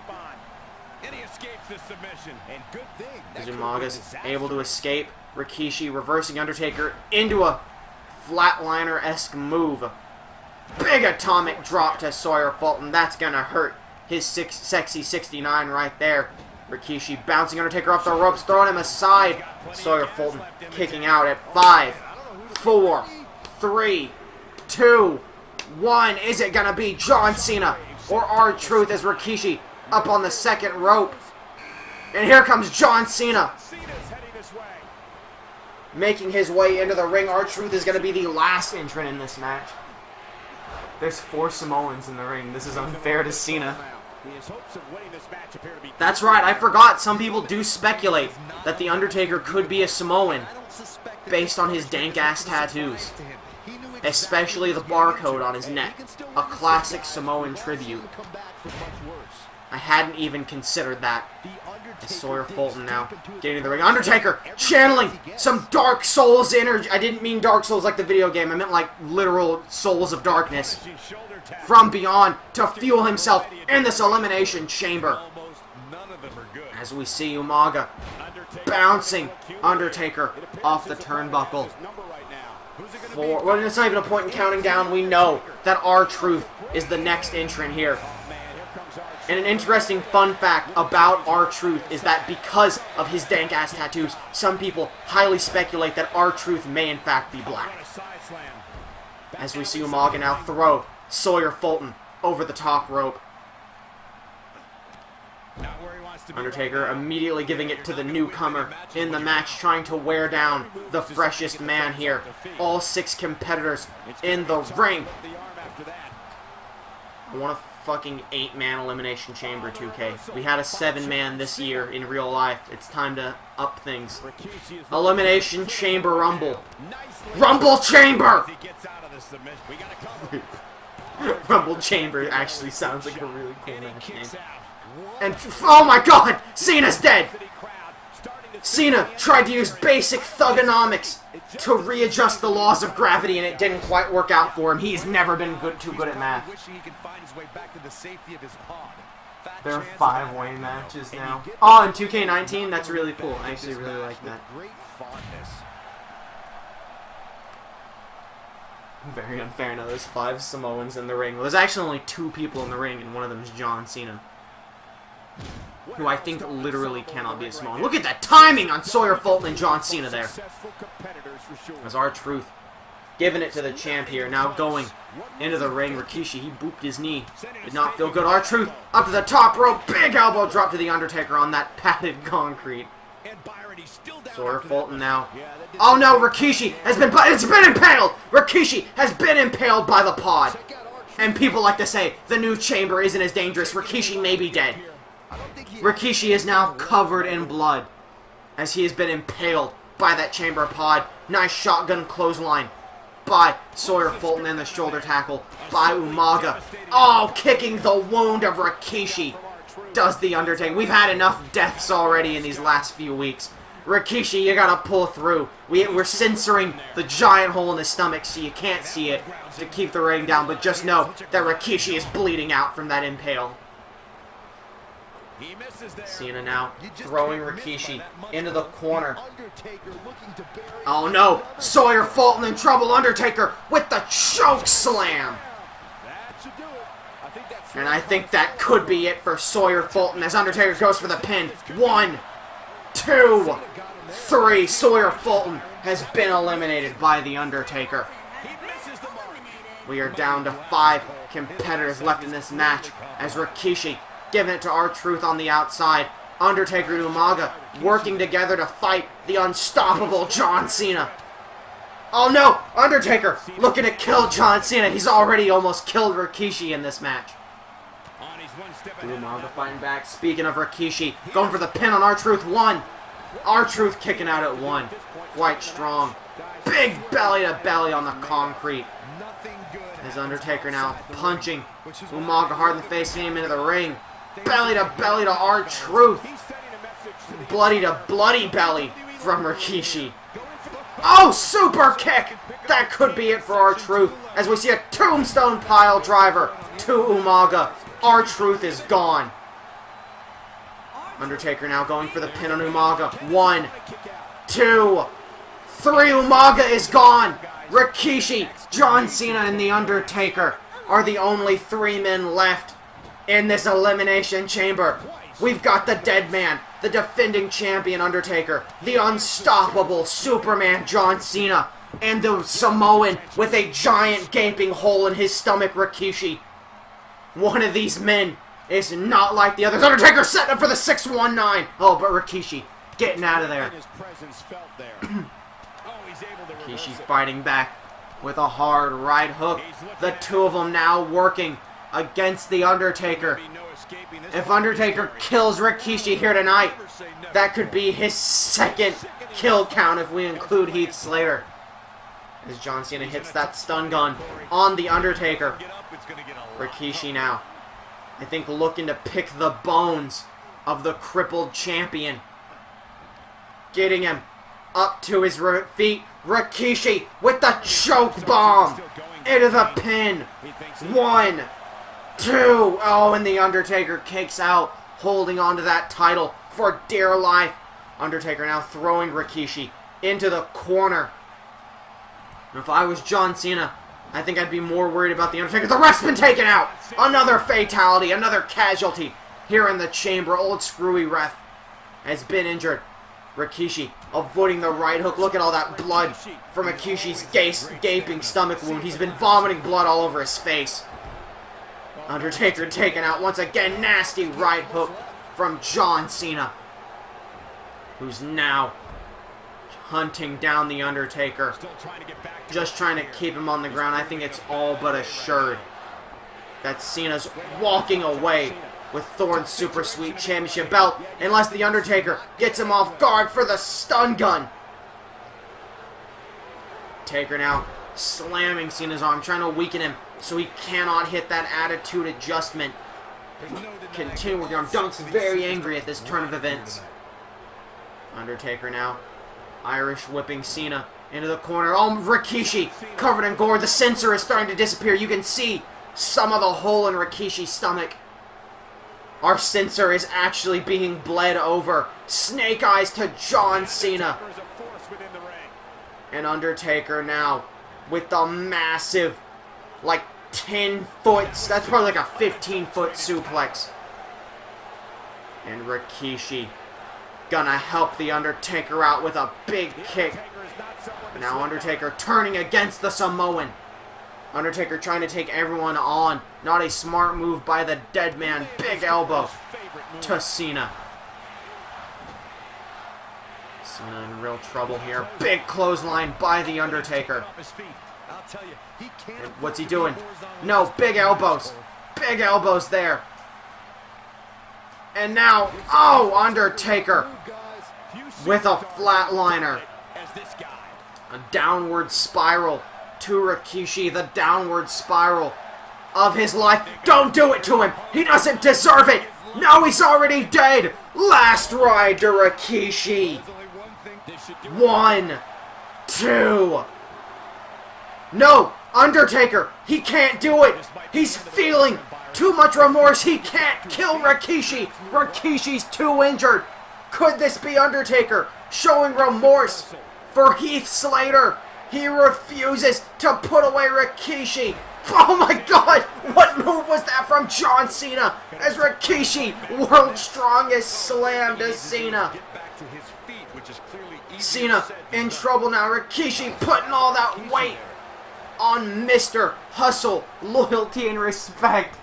As Umaga's able to escape, Rikishi reversing Undertaker into a flatliner-esque move. Big atomic drop to Sawyer Fulton. That's gonna hurt his Sexy 69 right there. Rikishi bouncing Undertaker off the ropes, throwing him aside. Sawyer Fulton kicking out at 5, 4, 3, 2, 1. Is it gonna be John Cena or R-Truth as Rikishi up on the second rope? And here comes John Cena, making his way into the ring. R-Truth is going to be the last entrant in this match. There's 4 Samoans in the ring. This is unfair to Cena. That's right, I forgot. Some people do speculate that The Undertaker could be a Samoan based on his dank-ass tattoos. Especially the barcode on his neck. A classic Samoan tribute. I hadn't even considered that. Sawyer Fulton now getting in the ring. Undertaker channeling some Dark Souls energy. I didn't mean Dark Souls like the video game. I meant like literal souls of darkness from beyond to fuel himself in this Elimination Chamber. As we see Umaga bouncing Undertaker off the turnbuckle. Well, it's not even a point in counting down. We know that R-Truth is the next entrant here. And an interesting fun fact about R-Truth is that because of his dank-ass tattoos, some people highly speculate that R-Truth may in fact be black. As we see Umaga now throw Sawyer Fulton over the top rope. Undertaker immediately giving it to the newcomer in the match, trying to wear down the freshest man here. All 6 competitors in the ring. I want a fucking 8-man Elimination Chamber 2K. We had a 7-man this year in real life. It's time to up things. Elimination Chamber Rumble. Rumble Chamber! Rumble Chamber actually sounds like a really cool match name. And, oh my god! Cena's dead! Cena tried to use basic thugonomics to readjust the laws of gravity, and it didn't quite work out for him. He's never been too good at math. There are 5-way matches now. Oh, in 2K19? That's really cool. I actually really like that. Very unfair. Now there's 5 Samoans in the ring. Well, there's actually only 2 people in the ring, and one of them is John Cena, who I think literally cannot be a Samoan. Look at that timing on Sawyer Fulton and John Cena there. As R-Truth giving it to the champ here. Now going into the ring. Rikishi, he booped his knee. Did not feel good. R-Truth up to the top rope. Big elbow drop to the Undertaker on that padded concrete. Sawyer Fulton now. Oh no, Rikishi has been impaled! Rikishi has been impaled by the pod. And people like to say, the new chamber isn't as dangerous. Rikishi may be dead. Rikishi is now covered in blood as he has been impaled by that chamber pod. Nice shotgun clothesline by Sawyer Fulton and the shoulder tackle by Umaga. Oh, kicking the wound of Rikishi does the Undertaker. We've had enough deaths already in these last few weeks. Rikishi, you gotta pull through. We're censoring the giant hole in his stomach so you can't see it to keep the rating down, but just know that Rikishi is bleeding out from that impale. Cena now throwing Rikishi into the corner. Oh no, Sawyer Fulton in trouble. Undertaker with the choke slam. And I think that could be it for Sawyer Fulton as Undertaker goes for the pin. 1, 2, 3. Sawyer Fulton has been eliminated by the Undertaker. We are down to 5 competitors left in this match as Rikishi giving it to R-Truth on the outside. Undertaker and Umaga working together to fight the unstoppable John Cena. Oh no! Undertaker looking to kill John Cena. He's already almost killed Rikishi in this match. Umaga fighting back. Speaking of Rikishi, going for the pin on R-Truth. 1. R-Truth kicking out at 1. Quite strong. Big belly to belly on the concrete. As Undertaker now punching Umaga hard in the face, getting him into the ring. Belly to R-Truth. Bloody to bloody belly from Rikishi. Oh, super kick! That could be it for R-Truth as we see a tombstone pile driver to Umaga. R-Truth is gone. Undertaker now going for the pin on Umaga. 1, 2, 3. Umaga is gone. Rikishi, John Cena, and The Undertaker are the only 3 men left in this elimination chamber. We've got the dead man, the defending champion Undertaker, the unstoppable Superman John Cena, and the Samoan with a giant gaping hole in his stomach Rikishi. One of these men is not like the others. Undertaker setting up for the 619. Oh, but Rikishi getting out of there. Rikishi's fighting back with a hard right hook. The two of them now working against The Undertaker. If Undertaker kills Rikishi here tonight, that could be his 2nd kill count if we include Heath Slater. As John Cena hits that stun gun on The Undertaker. Rikishi now, I think, looking to pick the bones of the crippled champion. Getting him up to his feet. Rikishi with the choke bomb into the pin. 1, 2. Oh, and The Undertaker kicks out, holding on to that title for dear life. Undertaker now throwing Rikishi into the corner. If I was John Cena, I think I'd be more worried about The Undertaker. The ref's been taken out. Another fatality, another casualty here in the chamber. Old screwy ref has been injured. Rikishi avoiding the right hook. Look at all that blood from Rikishi's gaping stomach wound. He's been vomiting blood all over his face. Undertaker taken out once again. Nasty right hook from John Cena, who's now hunting down The Undertaker. Just trying to keep him on the ground. I think it's all but assured that Cena's walking away with Thorne's Super Sweet Championship belt unless The Undertaker gets him off guard for the stun gun. Taker now slamming Cena's arm, trying to weaken him so he cannot hit that attitude adjustment. Continue working on Dunk's very angry at this turn of events. Undertaker now Irish whipping Cena into the corner. Oh, Rikishi covered in gore. The sensor is starting to disappear. You can see some of the hole in Rikishi's stomach. Our sensor is actually being bled over. Snake eyes to John Cena. And Undertaker now with the massive, like 10-foot, that's probably like a 15-foot suplex. And Rikishi gonna help The Undertaker out with a big kick But now Undertaker turning against the Samoan. Undertaker trying to take everyone on. Not a smart move by the dead man. Big elbow to Cena. Cena in real trouble here. Big clothesline by the Undertaker. And what's he doing? No, big elbows. Big elbows there. And now, oh, Undertaker with a flatliner. A downward spiral to Rikishi. The downward spiral of his life. Don't do it to him. He doesn't deserve it. No, he's already dead. Last ride to Rikishi. 1, 2. No, Undertaker. He can't do it. He's feeling too much remorse. He can't kill Rikishi. Rikishi's too injured. Could this be Undertaker showing remorse for Heath Slater? He refuses to put away Rikishi. Oh my god! What move was that from John Cena? As Rikishi, world's strongest, slam to Cena. Cena in trouble now. Rikishi putting all that weight on Mr. Hustle, loyalty, and respect.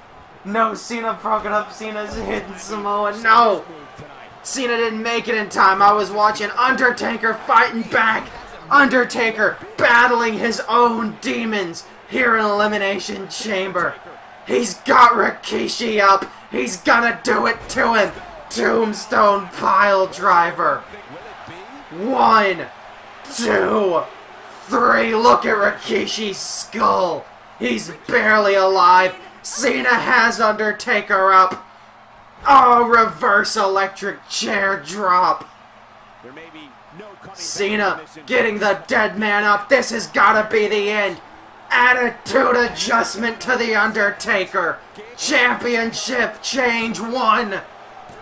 No, Cena broken up Cena's hidden Samoa. No! Cena didn't make it in time. I was watching Undertaker fighting back. Undertaker battling his own demons here in Elimination Chamber. He's got Rikishi up. He's gonna do it to him. Tombstone pile driver. 1, 2, 3. Look at Rikishi's skull. He's barely alive. Cena has Undertaker up. Oh, reverse electric chair drop. Cena getting the dead man up. This has got to be the end. Attitude adjustment to the Undertaker. Championship change. 1,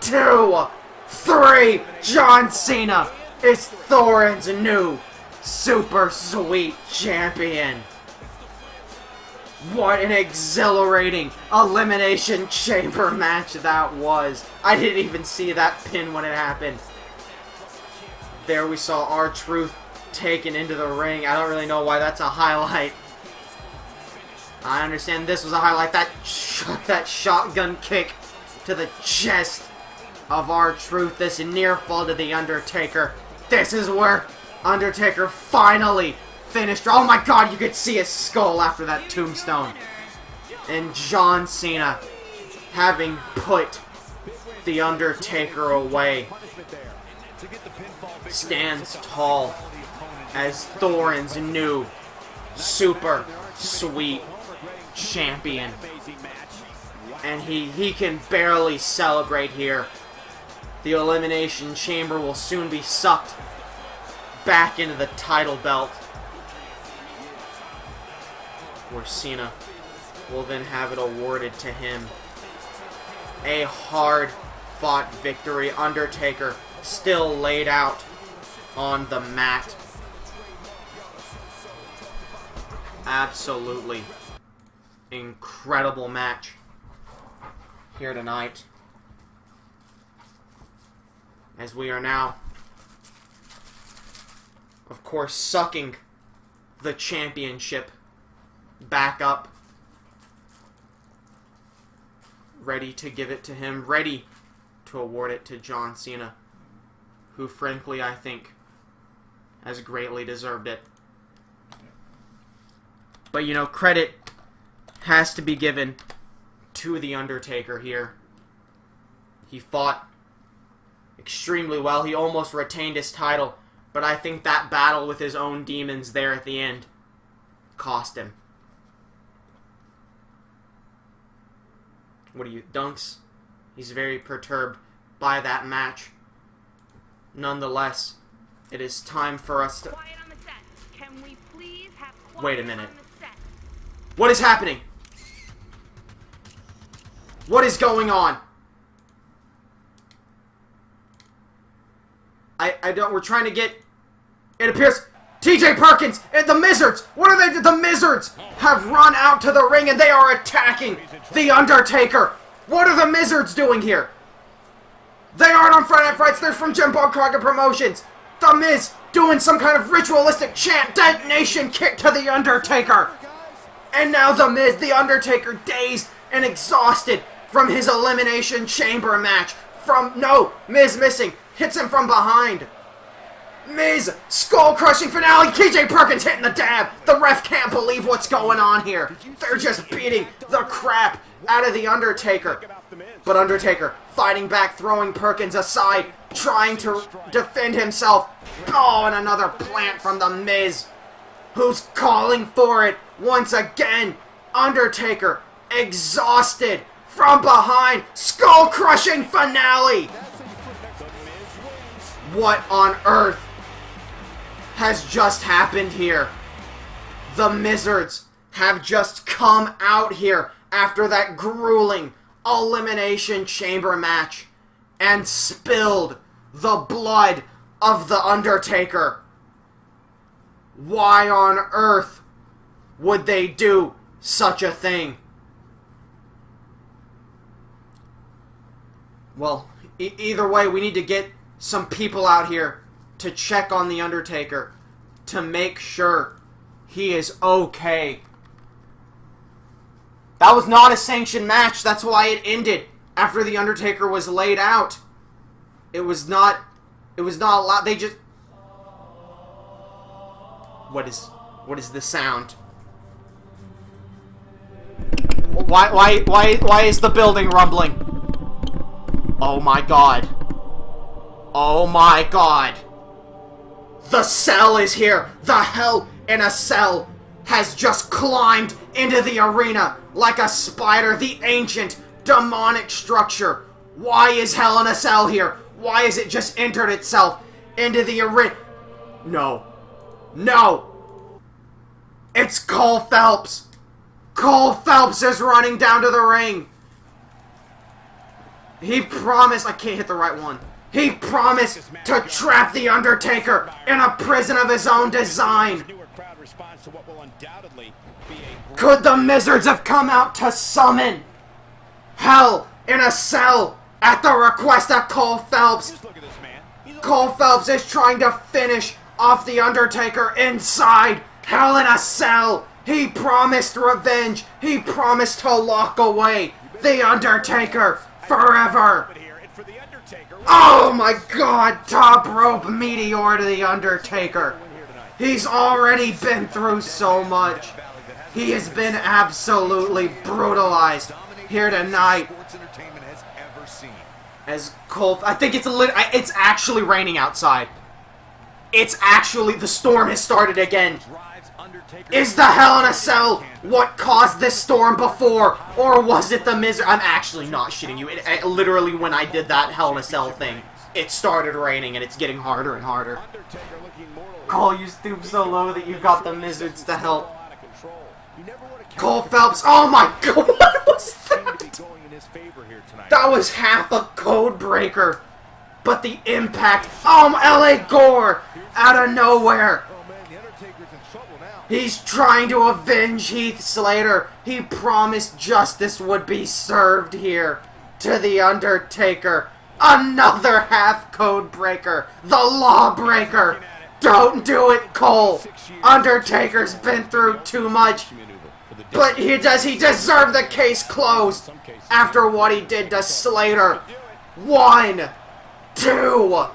2, 3. John Cena is Thorin's new super sweet champion. What an exhilarating Elimination Chamber match that was. I didn't even see that pin when it happened. There we saw R-Truth taken into the ring. I don't really know why that's a highlight. I understand this was a highlight. That shotgun kick to the chest of R-Truth. This near fall to the Undertaker. This is where Undertaker finally finished. Oh my god, you could see his skull after that tombstone. And John Cena having put the Undertaker away stands tall as Thorin's new super sweet champion. And he can barely celebrate here. The Elimination Chamber will soon be sucked back into the title belt, where Cena will then have it awarded to him. A hard-fought victory. Undertaker still laid out on the mat. Absolutely incredible match here tonight, as we are now, of course, sucking the championship back up, ready to give it to him, ready to award it to John Cena, who frankly I think has greatly deserved it. But you know, credit has to be given to the Undertaker here. He fought extremely well. He almost retained his title, but I think that battle with his own demons there at the end cost him. What are you, Dunks? He's very perturbed by that match. Nonetheless, it is time for us to... Quiet on the set. Can we please have quiet Wait a minute. on the set? What is happening? What is going on? I don't... We're trying to get... It appears... TJ Perkins and the Mizzards! What are they? The Mizzards have run out to the ring and they are attacking the Undertaker! What are the Mizzards doing here? They aren't on Friday Night Fights. They're from Jim Bob Crockett Promotions. The Miz doing some kind of ritualistic chant, detonation kick to The Undertaker. And now The Miz, The Undertaker, dazed and exhausted from his Elimination Chamber match. Miz missing, hits him from behind. Miz, skull-crushing finale, TJ Perkins hitting the dab. The ref can't believe what's going on here. They're just beating the crap out of The Undertaker. But Undertaker fighting back, throwing Perkins aside, trying to defend himself. Oh, and another plant from The Miz, who's calling for it once again. Undertaker, exhausted, from behind, skull-crushing finale. What on earth has just happened here? The Mizzards have just come out here after that grueling Elimination Chamber match and spilled the blood of The Undertaker. Why on earth would they do such a thing? Well, either way, we need to get some people out here to check on The Undertaker to make sure he is okay. That was not a sanctioned match. That's why it ended after The Undertaker was laid out. It was not allowed. They just... What is the sound? Why is the building rumbling? Oh my god. Oh my god. The Cell is here. The Hell in a Cell has just climbed into the arena like a spider. The ancient demonic structure. Why is Hell in a Cell here? Why has it just entered itself into the arena? No. No. It's Cole Phelps. Cole Phelps is running down to the ring. He promised... I can't hit the right one. He promised to trap The Undertaker in a prison of his own design. Could the Mizzards have come out to summon Hell in a Cell at the request of Cole Phelps? Cole Phelps is trying to finish off The Undertaker inside Hell in a Cell. He promised revenge. He promised to lock away The Undertaker forever. Oh my god, top rope meteor to The Undertaker. He's already been through so much. He has been absolutely brutalized here tonight. As Cole, I think it's actually raining outside. It's actually, the storm has started again. Is the Hell in a Cell what caused this storm before? Or was it the Miz? I'm actually not shitting you. It literally, when I did that Hell in a Cell thing, it started raining and it's getting harder and harder. Cole, you stoop so low that you got the Mizzards to help. Cole Phelps, oh my god, what was that? That was half a code breaker. But the impact, LA Gore, out of nowhere. He's trying to avenge Heath Slater. He promised justice would be served here to The Undertaker. Another half code breaker. The lawbreaker. Don't do it, Cole. Undertaker's been through too much. But he deserve the case closed after what he did to Slater. 1, 2.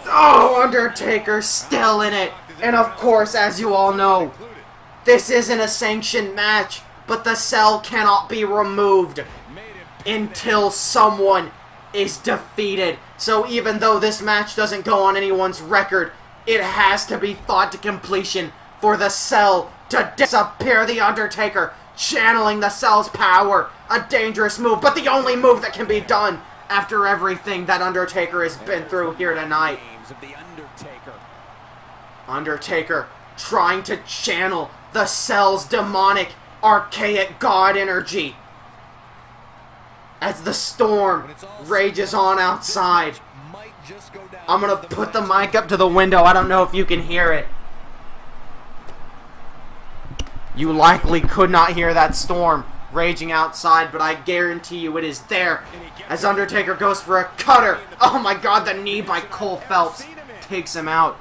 Oh, Undertaker's still in it. And of course, as you all know, this isn't a sanctioned match, but the Cell cannot be removed until someone is defeated. So even though this match doesn't go on anyone's record, it has to be fought to completion for the Cell to disappear The Undertaker, channeling the Cell's power. A dangerous move, but the only move that can be done after everything that Undertaker has been through here tonight. Undertaker trying to channel the Cell's demonic, archaic god energy as the storm rages on outside. I'm gonna put the mic up to the window. I don't know if you can hear it. You likely could not hear that storm raging outside, but I guarantee you it is there as Undertaker goes for a cutter. Oh my god, the knee by Cole Phelps takes him out.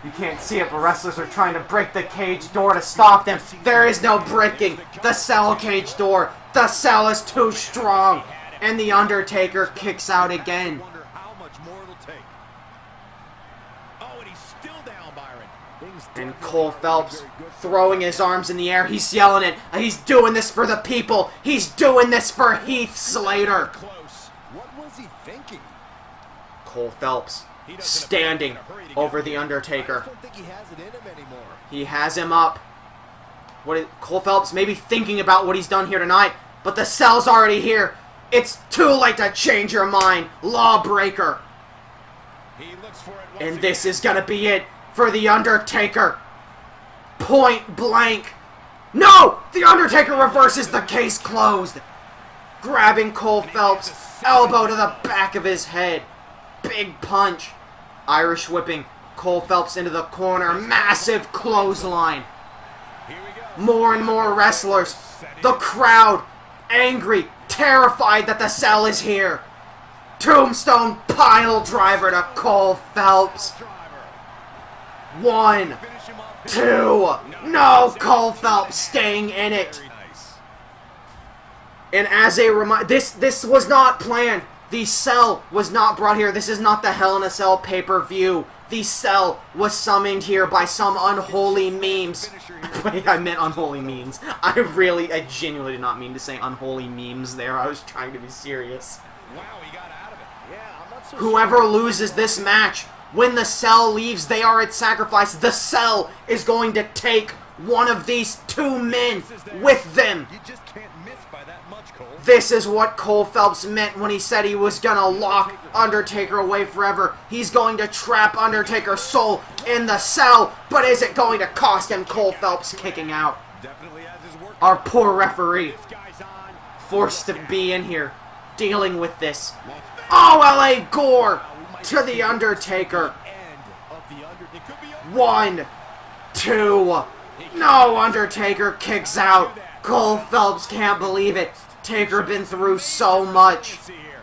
You can't see it, but wrestlers are trying to break the cage door to stop them. There is no breaking the cell cage door. The cell is too strong. And The Undertaker kicks out again. Wonder how much more it'll take. Oh, and he's still down, Byron. And Cole Phelps throwing his arms in the air. He's yelling it. He's doing this for the people. He's doing this for Heath Slater. Close. What was he thinking? Cole Phelps standing over The Undertaker. I don't think he has it in him anymore. He has him up. Cole Phelps maybe thinking about what he's done here tonight, but the cell's already here. It's too late to change your mind, Lawbreaker. He looks for it once And again. this is gonna be it for The Undertaker. Point blank. No! The Undertaker reverses the case closed. Grabbing Cole Phelps, elbow to the back of his head. Big punch. Irish whipping Cole Phelps into the corner. Massive clothesline. Here we go. More and more wrestlers. The crowd angry, terrified that the cell is here. Tombstone pile driver to Cole Phelps. Driver. 1, Finish him off. 2. No, Cole Phelps staying in it. Very nice. And as a reminder, this was not planned. The cell was not brought here. This is not the Hell in a Cell pay-per-view. The cell was summoned here by some unholy memes. Wait, I meant unholy memes. I genuinely did not mean to say unholy memes there. I was trying to be serious. Wow, he got out of it. Yeah, I'm not so Whoever loses this match, when the cell leaves, they are at sacrifice. The cell is going to take one of these two men with them. You just can't miss by that much, Cole. This is what Cole Phelps meant when he said he was gonna lock Undertaker away forever. He's going to trap Undertaker's soul in the cell, but is it going to cost him Cole Phelps kicking out? Definitely has his work. Our poor referee, This guy's on. forced to be in here, dealing with this. Oh, LA Gore to The Undertaker. End of the under. It could be over. 1, 2. No, Undertaker kicks out. Cole Phelps can't believe it. Taker been through so much. Lunacy here.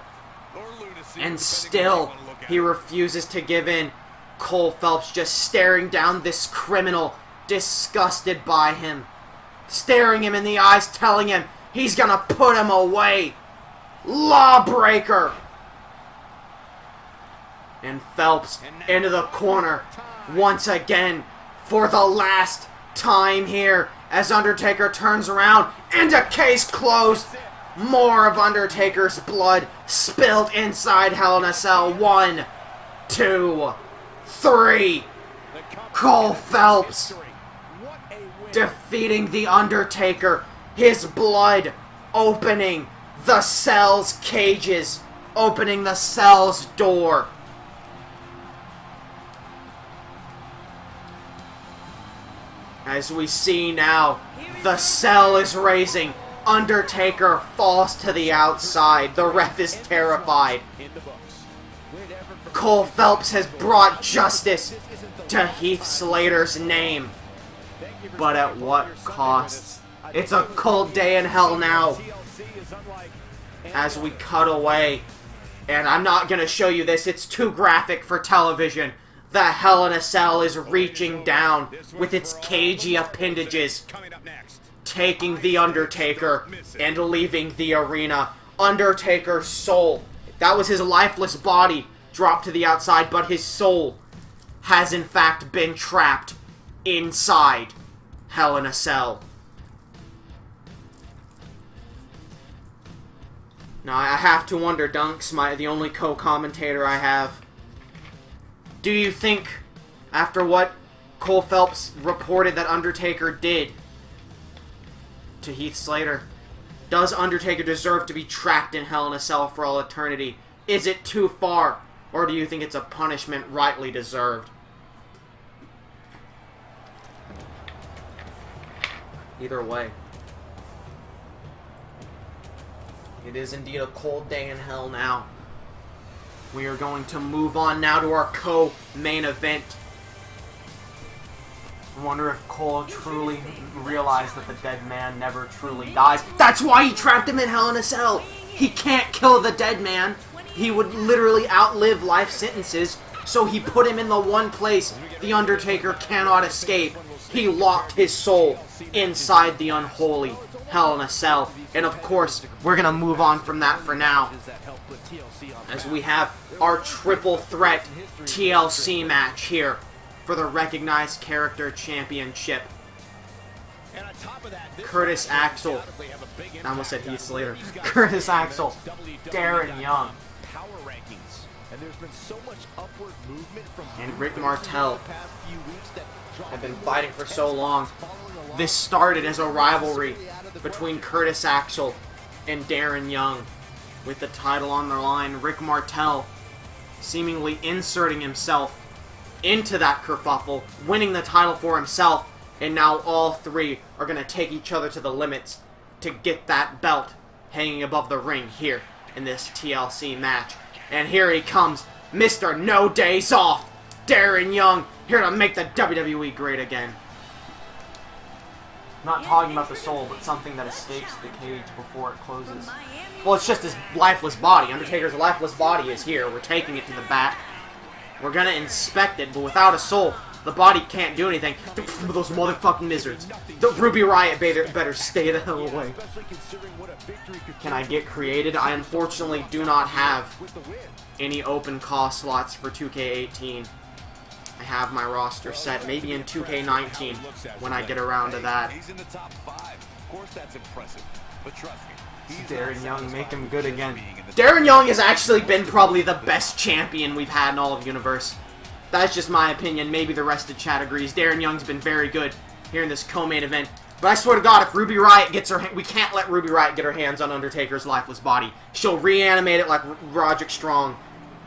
Or lunacy, And depending still, on how you wanna look at he it. refuses to give in. Cole Phelps just staring down this criminal, disgusted by him. Staring him in the eyes, telling him he's gonna put him away. Lawbreaker! And Phelps into the corner once again for the last time here as Undertaker turns around and a case closed. More of Undertaker's blood spilled inside Hell in a Cell. 1, 2, 3. Cole Phelps What a win. defeating The Undertaker. His blood opening the cell's cages, opening the cell's door. As we see now, the cell is raising. Undertaker falls to the outside. The ref is terrified. In the books. Great effort from Cole Phelps has brought justice to Heath Slater's name. But at what cost? It's a cold day in hell now. TLC is unlike As we cut away, and I'm not going to show you this, it's too graphic for television. The Hell in a Cell is reaching down with its cagey appendages, coming up next. taking The Undertaker and leaving the arena. Undertaker's soul, that was his lifeless body, dropped to the outside, but his soul has in fact been trapped inside Hell in a Cell. Now, I have to wonder, Dunks, the only co-commentator I have, do you think, after what Cole Phelps reported that Undertaker did to Heath Slater, does Undertaker deserve to be trapped in Hell in a Cell for all eternity? Is it too far, or do you think it's a punishment rightly deserved? Either way. It is indeed a cold day in hell now. We are going to move on now to our co-main event. I wonder if Cole truly realized that the dead man never truly dies. That's why he trapped him in Hell in a Cell. He can't kill the dead man. He would literally outlive life sentences, so he put him in the one place The Undertaker cannot escape. He locked his soul inside the unholy Hell in a Cell. And of course, we're going to move on from that for now, as we have our triple threat TLC match here for the Recognized Character Championship. Curtis Axel. I almost said Heath Slater. Curtis Axel. Darren Young. And Rick Martel have been fighting for so long. This started as a rivalry between Curtis Axel and Darren Young, with the title on the line. Rick Martel seemingly inserting himself into that kerfuffle, winning the title for himself, and now all three are going to take each other to the limits to get that belt hanging above the ring here in this TLC match. And here he comes, Mr. No Days Off, Darren Young, here to make the WWE great again. Not talking about the soul, but something that escapes the cage before it closes. Well, it's just his lifeless body. Undertaker's lifeless body is here. We're taking it to the back. We're gonna inspect it, but without a soul, the body can't do anything. Those motherfucking lizards. The Ruby Riott better stay the hell away. Can I get created? I unfortunately do not have any open cost slots for 2K18. I have my roster set. Maybe in 2K19 when I get around to that. He's in the top 5. Of course, that's impressive. But trust me, Darren Young, make him good again. Darren Young has actually been probably the best champion we've had in all of Universe. That's just my opinion. Maybe the rest of chat agrees. Darren Young's been very good here in this co-main event. But I swear to God, if Ruby Riott gets her... We can't let Ruby Riott get her hands on Undertaker's lifeless body. She'll reanimate it like Roderick Strong,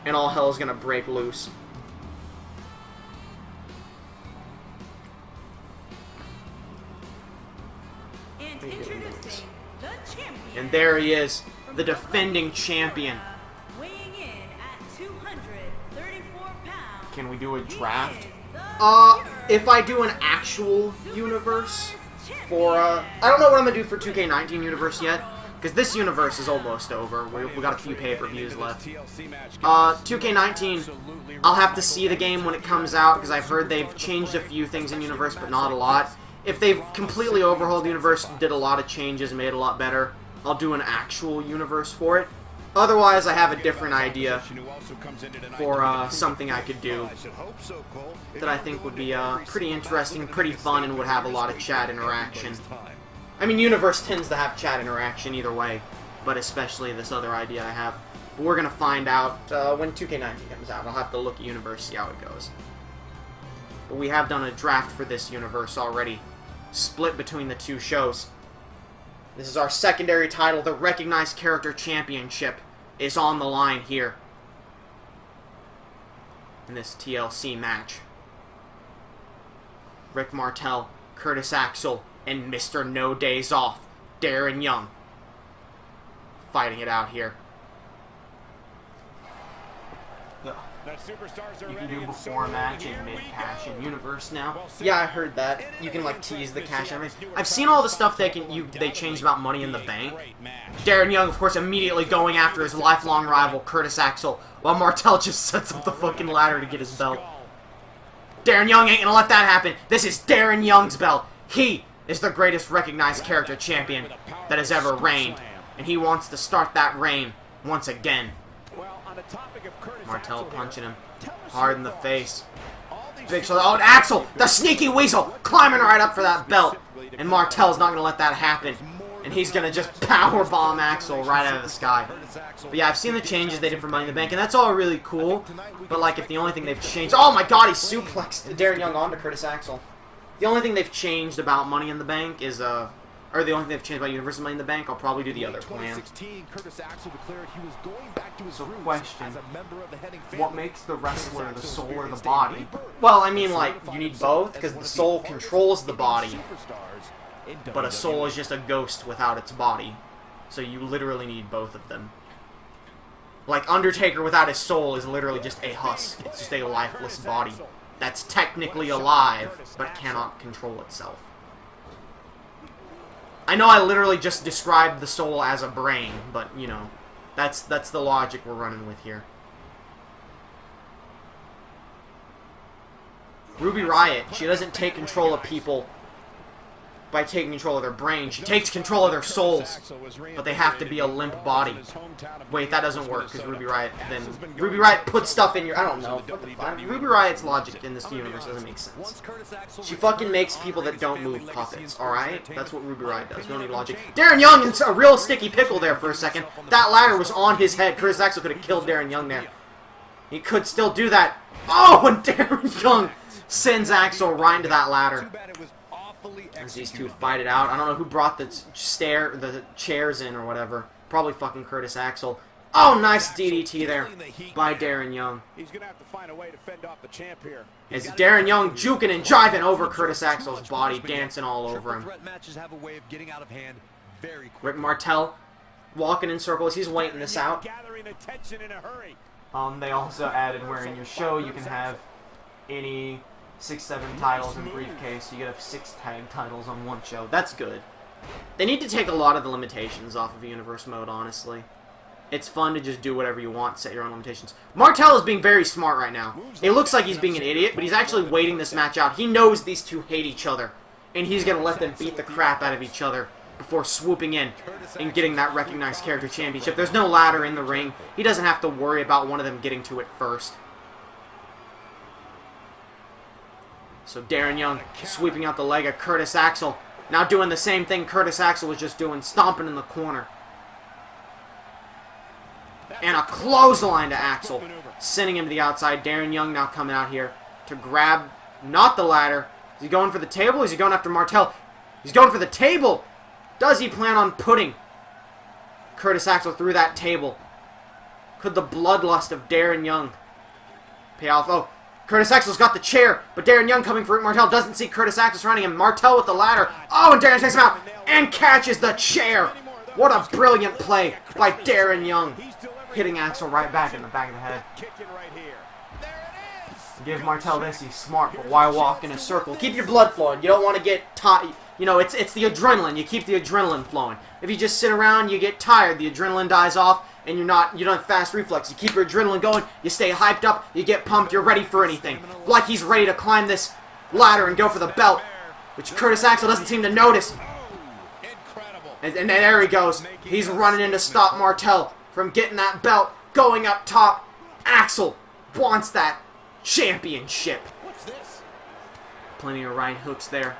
and all hell's gonna break loose. And introducing the champion. And there he is, the defending champion. Weighing in at 234 pounds. Can we do a draft? He is the If I do an actual universe for, I don't know what I'm gonna do for 2K19 universe yet, because this universe is almost over. We got a few pay-per-views left. 2K19, I'll have to see the game when it comes out, because I've heard they've changed a few things in universe, but not a lot. If they've completely overhauled the universe, did a lot of changes, made it a lot better, I'll do an actual universe for it. Otherwise, I have a different idea for something I could do that I think would be pretty interesting, pretty fun, and would have a lot of chat interaction. I mean, Universe tends to have chat interaction either way, but especially this other idea I have. But we're going to find out when 2K19 comes out. I'll have to look at Universe, see how it goes. But we have done a draft for this universe already, split between the two shows. This is our secondary title. The Recognized Character Championship is on the line here in this TLC match. Rick Martel, Curtis Axel, and Mr. No Days Off, Darren Young, fighting it out here. You can do before match and mid cash in Universe now. Yeah, I heard that. You can like tease the cash. I've seen all the stuff they changed about Money in the Bank. Darren Young, of course, immediately going after his lifelong rival Curtis Axel, while Martel just sets up the fucking ladder to get his belt. Darren Young ain't gonna let that happen. This is Darren Young's belt. He is the greatest recognized character champion that has ever reigned, and he wants to start that reign once again. Martel punching him hard in the face. Big shoulder. Oh, and Axel, the sneaky weasel, climbing right up for that belt. And Martel's not going to let that happen. And he's going to just powerbomb Axel right out of the sky. But yeah, I've seen the changes they did for Money in the Bank, and that's all really cool. But like, if the only thing they've changed... Oh my god, he suplexed Darren Young onto Curtis Axel. The only thing they've changed about Money in the Bank is, or the only thing they've changed about Universe Money in the Bank, I'll probably do the other plan. So question, what makes the wrestler the soul or the body? Well, I mean, like, you need both, because the soul controls the body, but a soul is just a ghost without its body. So you literally need both of them. Like, Undertaker without his soul is literally just a husk. It's just a lifeless body that's technically alive, but cannot control itself. I know I literally just described the soul as a brain, but, you know, that's the logic we're running with here. Ruby Riott, she doesn't take control of people by taking control of their brain. She takes control of their souls, but they have to be a limp body. Wait, that doesn't work, because Ruby Riott puts stuff in your... I don't know. What the fuck? Ruby Riott's logic in this universe doesn't make sense. She fucking makes people that don't move puppets, alright? That's what Ruby Riott does. We don't need logic. Darren Young is a real sticky pickle there for a second. That ladder was on his head. Curtis Axel could have killed Darren Young there. He could still do that. Oh, and Darren Young sends Axel right into that ladder. As these two fight it out. I don't know who brought the chairs in or whatever. Probably fucking Curtis Axel. Oh, nice DDT there by Darren Young. He's gonna have to find a way to fend off the champ here. As Darren Young juking and jiving over Curtis Axel's body, dancing all over him. Rick Martel walking in circles. He's waiting this out. They also added where in your show you can have any 6-7 titles in briefcase, so you get 6 tag titles on one show. That's good. They need to take a lot of the limitations off of Universe mode, honestly. It's fun to just do whatever you want, set your own limitations. Martel is being very smart right now. It looks like he's being an idiot, but he's actually waiting this match out. He knows these two hate each other, and he's going to let them beat the crap out of each other before swooping in and getting that recognized character championship. There's no ladder in the ring. He doesn't have to worry about one of them getting to it first. So Darren Young sweeping out the leg of Curtis Axel. Now doing the same thing Curtis Axel was just doing, stomping in the corner. And a clothesline to Axel, sending him to the outside. Darren Young now coming out here to grab, not the ladder. Is he going for the table or is he going after Martel? He's going for the table. Does he plan on putting Curtis Axel through that table? Could the bloodlust of Darren Young pay off? Oh, Curtis Axel's got the chair, but Darren Young coming for Rick Martel doesn't see Curtis Axel surrounding him. Martel with the ladder. Oh, and Darren takes him out and catches the chair. What a brilliant play by Darren Young. Hitting Axel right back in the back of the head. Give Martel this, he's smart, but why walk in a circle? Keep your blood flowing. You don't want to get tired. You know, it's the adrenaline. You keep the adrenaline flowing. If you just sit around, you get tired. The adrenaline dies off, and you don't have fast reflex. You keep your adrenaline going. You stay hyped up. You get pumped. You're ready for anything. Like he's ready to climb this ladder and go for the belt, which Curtis Axel doesn't seem to notice. And there he goes. He's running in to stop Martel from getting that belt, going up top. Axel wants that championship. Plenty of right hooks there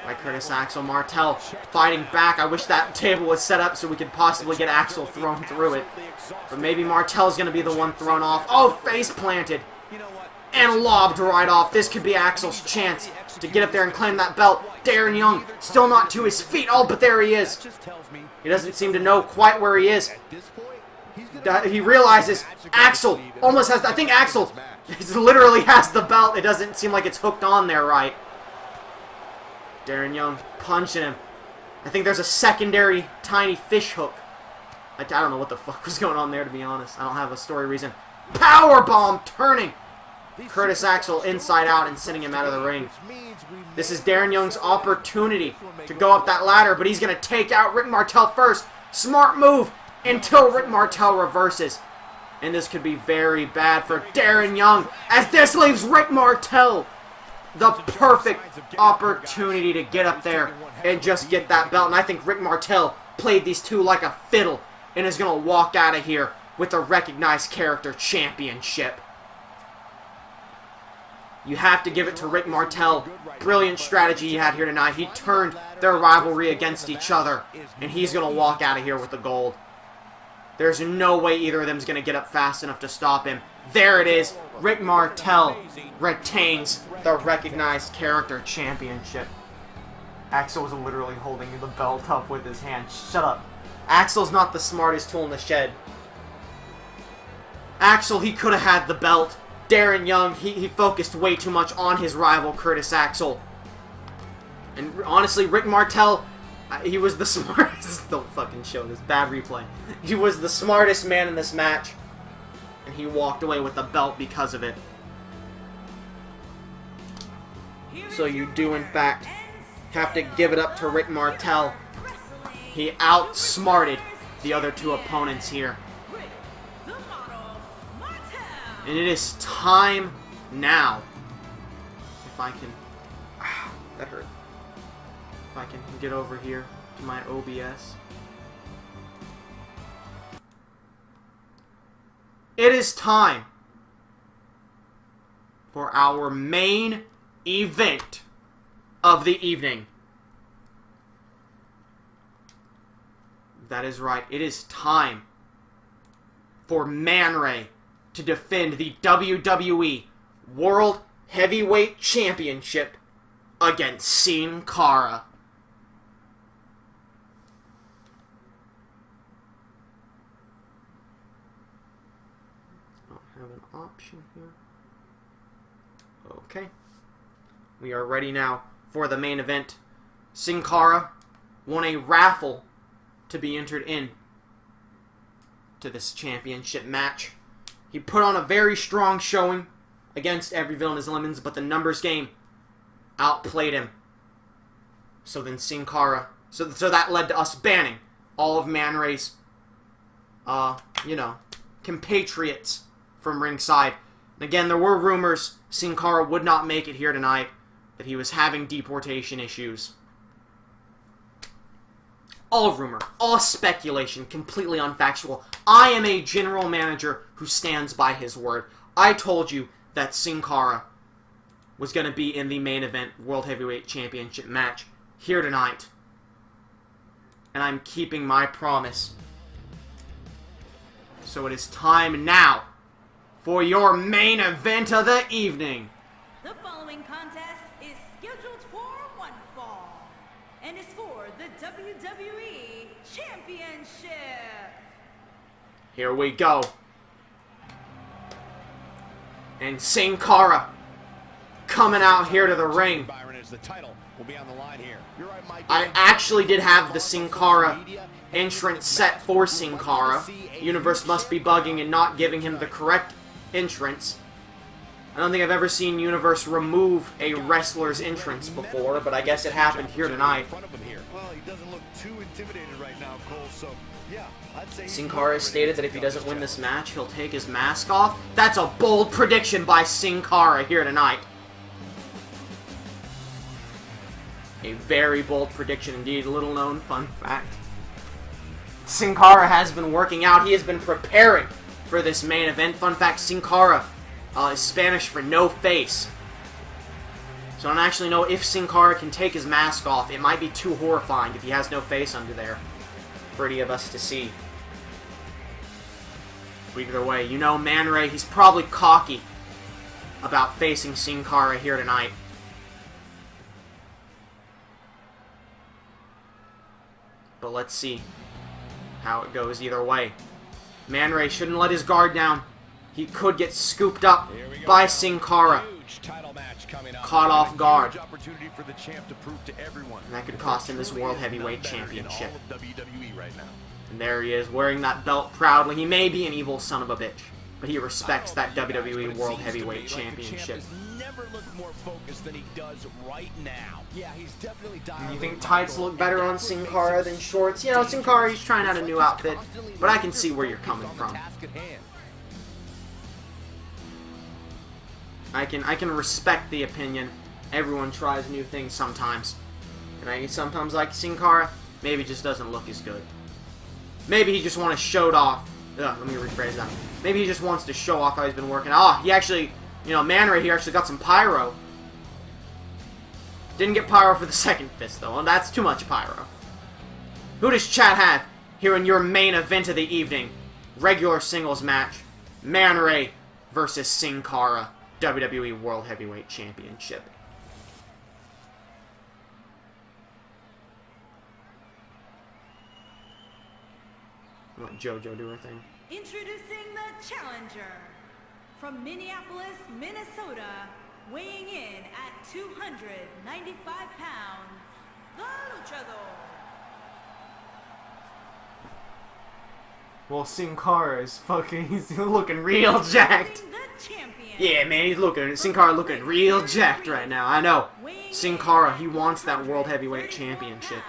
by Curtis Axel. Martel fighting back. I wish that table was set up so we could possibly get Axel thrown through it. But maybe Martel's going to be the one thrown off. Oh, face planted. And lobbed right off. This could be Axel's chance to get up there and claim that belt. Darren Young still not to his feet. Oh, but there he is. He doesn't seem to know quite where he is. He realizes Axel almost has... I think Axel literally has the belt. It doesn't seem like it's hooked on there right. Darren Young punching him. I think there's a secondary tiny fish hook. I don't know what the fuck was going on there, to be honest. I don't have a story reason. Powerbomb turning Curtis Axel inside out and sending him out of the ring. This is Darren Young's opportunity to go up that ladder, but he's going to take out Rick Martel first. Smart move until Rick Martel reverses. And this could be very bad for Darren Young, as this leaves Rick Martel the perfect opportunity to get up there and just get that belt. And I think Rick Martel played these two like a fiddle and is going to walk out of here with a recognized character championship. You have to give it to Rick Martel. Brilliant strategy he had here tonight. He turned their rivalry against each other, and he's going to walk out of here with the gold. There's no way either of them is going to get up fast enough to stop him. There it is. Rick Martel retains the recognized character championship. Axel was literally holding the belt up with his hand. Shut up. Axel's not the smartest tool in the shed. Axel, he could have had the belt. Darren Young, he focused way too much on his rival, Curtis Axel. And honestly, Rick Martel, he was the smartest. Don't fucking show this. Bad replay. He was the smartest man in this match. And he walked away with the belt because of it. So you do, in fact, have to give it up to Rick Martel. He outsmarted the other two opponents here. And it is time now I can... that hurt. If I can get over here to my OBS. It is time for our main event of the evening. That is right. It is time for Man Ray to defend the WWE World Heavyweight Championship against Sin Cara. I don't have an option here. Okay. We are ready now for the main event. Sin Cara won a raffle to be entered in to this championship match. He put on a very strong showing against every villain as lemons, but the numbers game outplayed him. So then Sin Cara, so that led to us banning all of Man Ray's, compatriots from ringside. And again, there were rumors Sin Cara would not make it here tonight, that he was having deportation issues. All rumor, all speculation, completely unfactual. I am a general manager who stands by his word. I told you that Sin Cara was going to be in the main event World Heavyweight Championship match here tonight. And I'm keeping my promise. So it is time now for your main event of the evening. The following contest is scheduled for one fall and is for the WWE Championship. Here we go. And Sin Cara coming out here to the ring. I actually did have the Sin Cara entrance set for Sin Cara. Universe must be bugging and not giving him the correct entrance. I don't think I've ever seen Universe remove a wrestler's entrance before, but I guess it happened here tonight. Sin Cara has stated that if he doesn't win this match, he'll take his mask off. That's a bold prediction by Sin Cara here tonight. A very bold prediction indeed. Little known fun fact. Sin Cara has been working out. He has been preparing for this main event. Fun fact, Sin Cara is Spanish for no face. So I don't actually know if Sin Cara can take his mask off. It might be too horrifying if he has no face under there for any of us to see. But either way, you know Man Ray, he's probably cocky about facing Sin Cara here tonight. But let's see how it goes either way. Man Ray shouldn't let his guard down. He could get scooped up by Sin Cara. Caught off guard. And that could cost him his World Heavyweight Championship. And there he is, wearing that belt proudly. He may be an evil son of a bitch, but he respects that WWE World Heavyweight Championship. You think tights look better on Sin Cara than shorts? You know, Sin Cara, he's trying out a new outfit, but I can see where you're coming from. I can respect the opinion. Everyone tries new things sometimes. And I sometimes like Sin Cara, maybe it just doesn't look as good. Maybe he just wants to show it off. Let me rephrase that. Maybe he just wants to show off how he's been working. Oh, he actually, Man Ray here actually got some pyro. Didn't get pyro for the second fist, though. Well, that's too much pyro. Who does chat have here in your main event of the evening? Regular singles match. Man Ray versus Sin Cara. WWE World Heavyweight Championship. Let JoJo do her thing. Introducing the challenger from Minneapolis, Minnesota, weighing in at 295 pounds, the Luchador. Well, Sin Cara is he's looking real jacked. Yeah, man, Sin Cara looking real jacked right now. I know. Sin Cara, he wants that World Heavyweight Championship.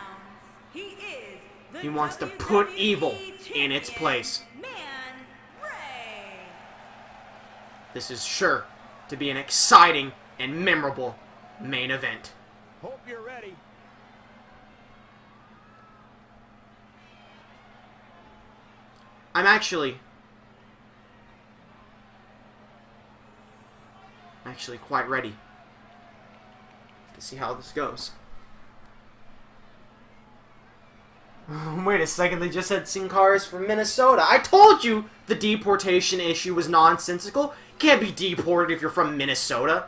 He wants to put evil in its place. This is sure to be an exciting and memorable main event. Hope you're ready. I'm actually quite ready to see how this goes. Wait a second, they just said Sin Cara's from Minnesota. I told you the deportation issue was nonsensical. Can't be deported if you're from Minnesota.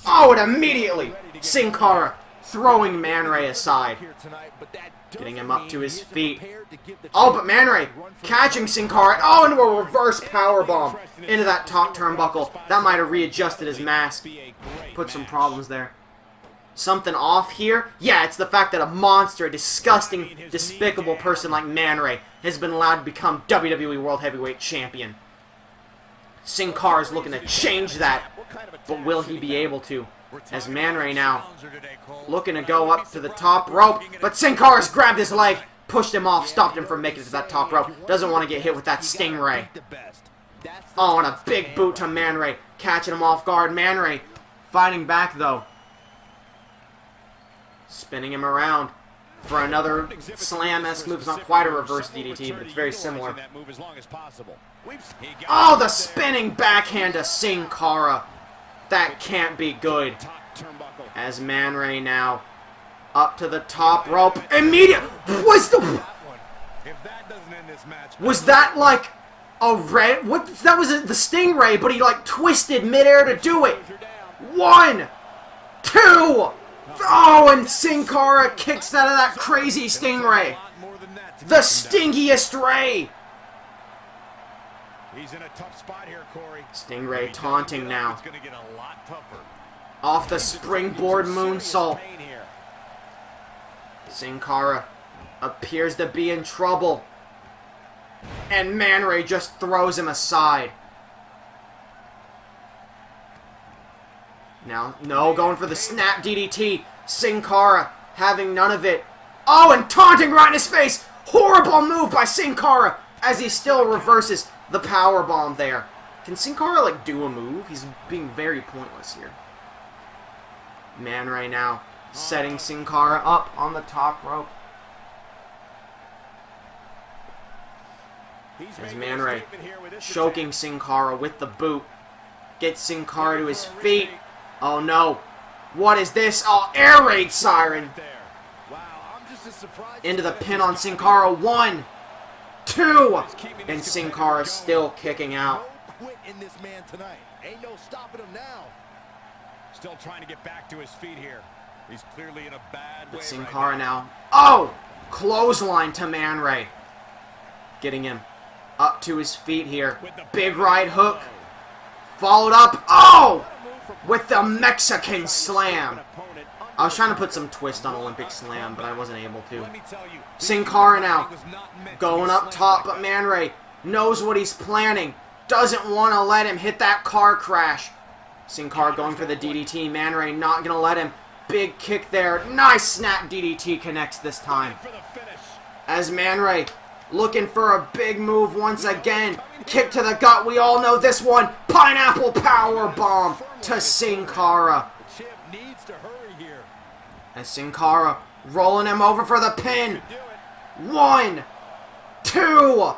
Oh, and immediately Sin Cara throwing Man Ray aside, getting him up to his feet. Oh, but Man Ray catching Sin Cara. Oh, into a reverse powerbomb into that top turnbuckle. That might have readjusted his mask. Put some problems there. Something off here? Yeah, it's the fact that a monster, a disgusting, despicable person like Man Ray has been allowed to become WWE World Heavyweight Champion. Sin Cara's looking to change that, but will he be able to? As Man Ray now looking to go up to the top rope, but Sin Cara's grabbed his leg, pushed him off, stopped him from making it to that top rope. Doesn't want to get hit with that Stingray. Oh, and a big boot to Man Ray, catching him off guard. Man Ray fighting back though. Spinning him around for another slam-esque move. It's not quite a reverse DDT, but it's very similar. Oh, the spinning backhand to Sin Cara. That can't be good. As Man Ray now up to the top rope. Immediate. Was that like a red? What? That was the Stingray, but he like twisted midair to do it. 1, 2. Oh, and Sin Cara kicks out of that crazy Stingray. The stingiest Ray. He's in a tough spot here, Corey. Stingray taunting now. It's gonna get a lot tougher. Off the springboard moonsault. Sin Cara appears to be in trouble. And Man Ray just throws him aside. Now, no, going for the snap DDT. Sin Cara having none of it. Oh, and taunting right in his face. Horrible move by Sin Cara as he still reverses the powerbomb there. Can Sin Cara, like, do a move? He's being very pointless here. Man Ray now setting Sin Cara up on the top rope. As Man Ray choking Sin Cara with the boot. Gets Sin Cara to his feet. Oh no. What is this? Oh, air raid siren. Into the pin on Sin Cara. 1, 2. And Sin Cara still kicking out. Ain't no stopping him now. Still trying to get back to his feet here. He's clearly in a bad way. Sin Cara now. Oh! Clothesline to Man Ray. Getting him up to his feet here. Big right hook. Followed up. Oh! With the Mexican Slam. I was trying to put some twist on Olympic Slam, but I wasn't able to. Sin Cara now going up top, but Man Ray knows what he's planning. Doesn't want to let him hit that car crash. Sin Cara going for the DDT. Man Ray not going to let him. Big kick there. Nice snap DDT connects this time. As Man Ray looking for a big move once again. Kick to the gut. We all know this one. Pineapple power bomb to Sin Cara. As Sin Cara rolling him over for the pin. 1, 2.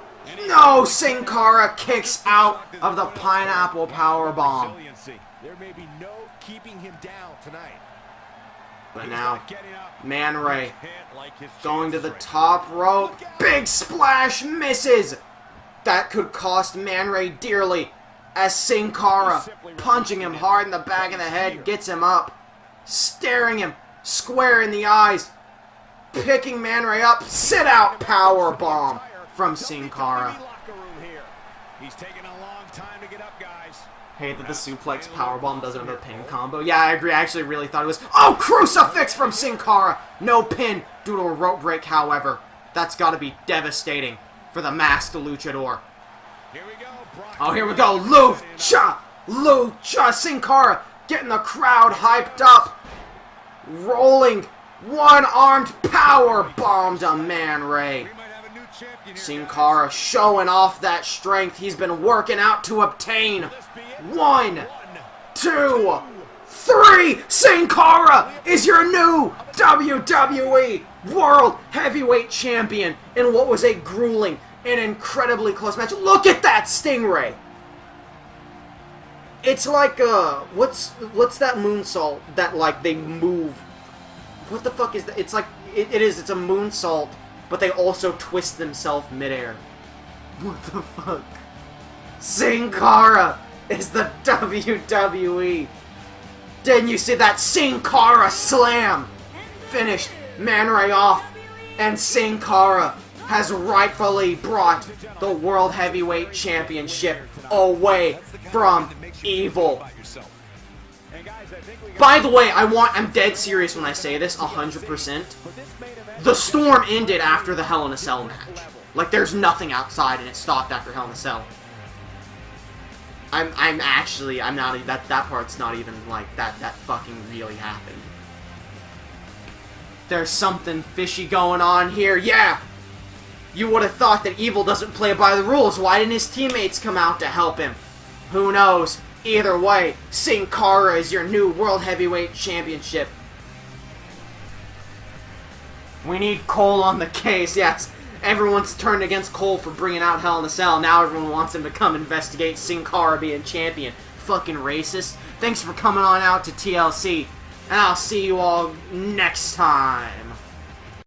No, Sin Cara kicks out of the pineapple power bomb. There may be no keeping him down tonight. But now, Man Ray going to the top rope. Big splash misses. That could cost Man Ray dearly. As Sin Cara punching him hard in the back of the head gets him up. Staring him square in the eyes. Picking Man Ray up. Sit out power bomb from Sin Cara. He's taking a long time to get up, guys. Hate that the suplex powerbomb doesn't have a pin combo. Yeah, I agree. I actually really thought it was... Oh, crucifix from Sin Cara. No pin due to a rope break, however. That's got to be devastating for the masked luchador. Here we go, Brock. Oh, here we go. Lucha! Lucha! Sin Cara getting the crowd hyped up. Rolling one-armed power bomb to Man Ray. Sin Cara showing off that strength he's been working out to obtain. 1, 2, 3, Sin Cara is your new WWE World Heavyweight Champion in what was a grueling and incredibly close match. Look at that Stingray! It's like, what's that moonsault that, like, they move? What the fuck is that? It's like, it's a moonsault, but they also twist themselves midair. What the fuck? Sin Cara is the WWE. Didn't you see that Sin Cara slam? Finished Man Ray off, and Sin Cara has rightfully brought the World Heavyweight Championship away from Evil. By the way, I'm dead serious when I say this, 100%. The Storm ended after the Hell in a Cell match. Like, there's nothing outside, and it stopped after Hell in a Cell. I'm not, that part's not even, like, that fucking really happened. There's something fishy going on here, yeah! You would have thought that Evil doesn't play by the rules. Why didn't his teammates come out to help him? Who knows? Either way, Sin Cara is your new World Heavyweight Championship. We need Cole on the case, yes. Everyone's turned against Cole for bringing out Hell in a Cell. Now everyone wants him to come investigate Sin Cara being champion. Fucking racist. Thanks for coming on out to TLC. And I'll see you all next time.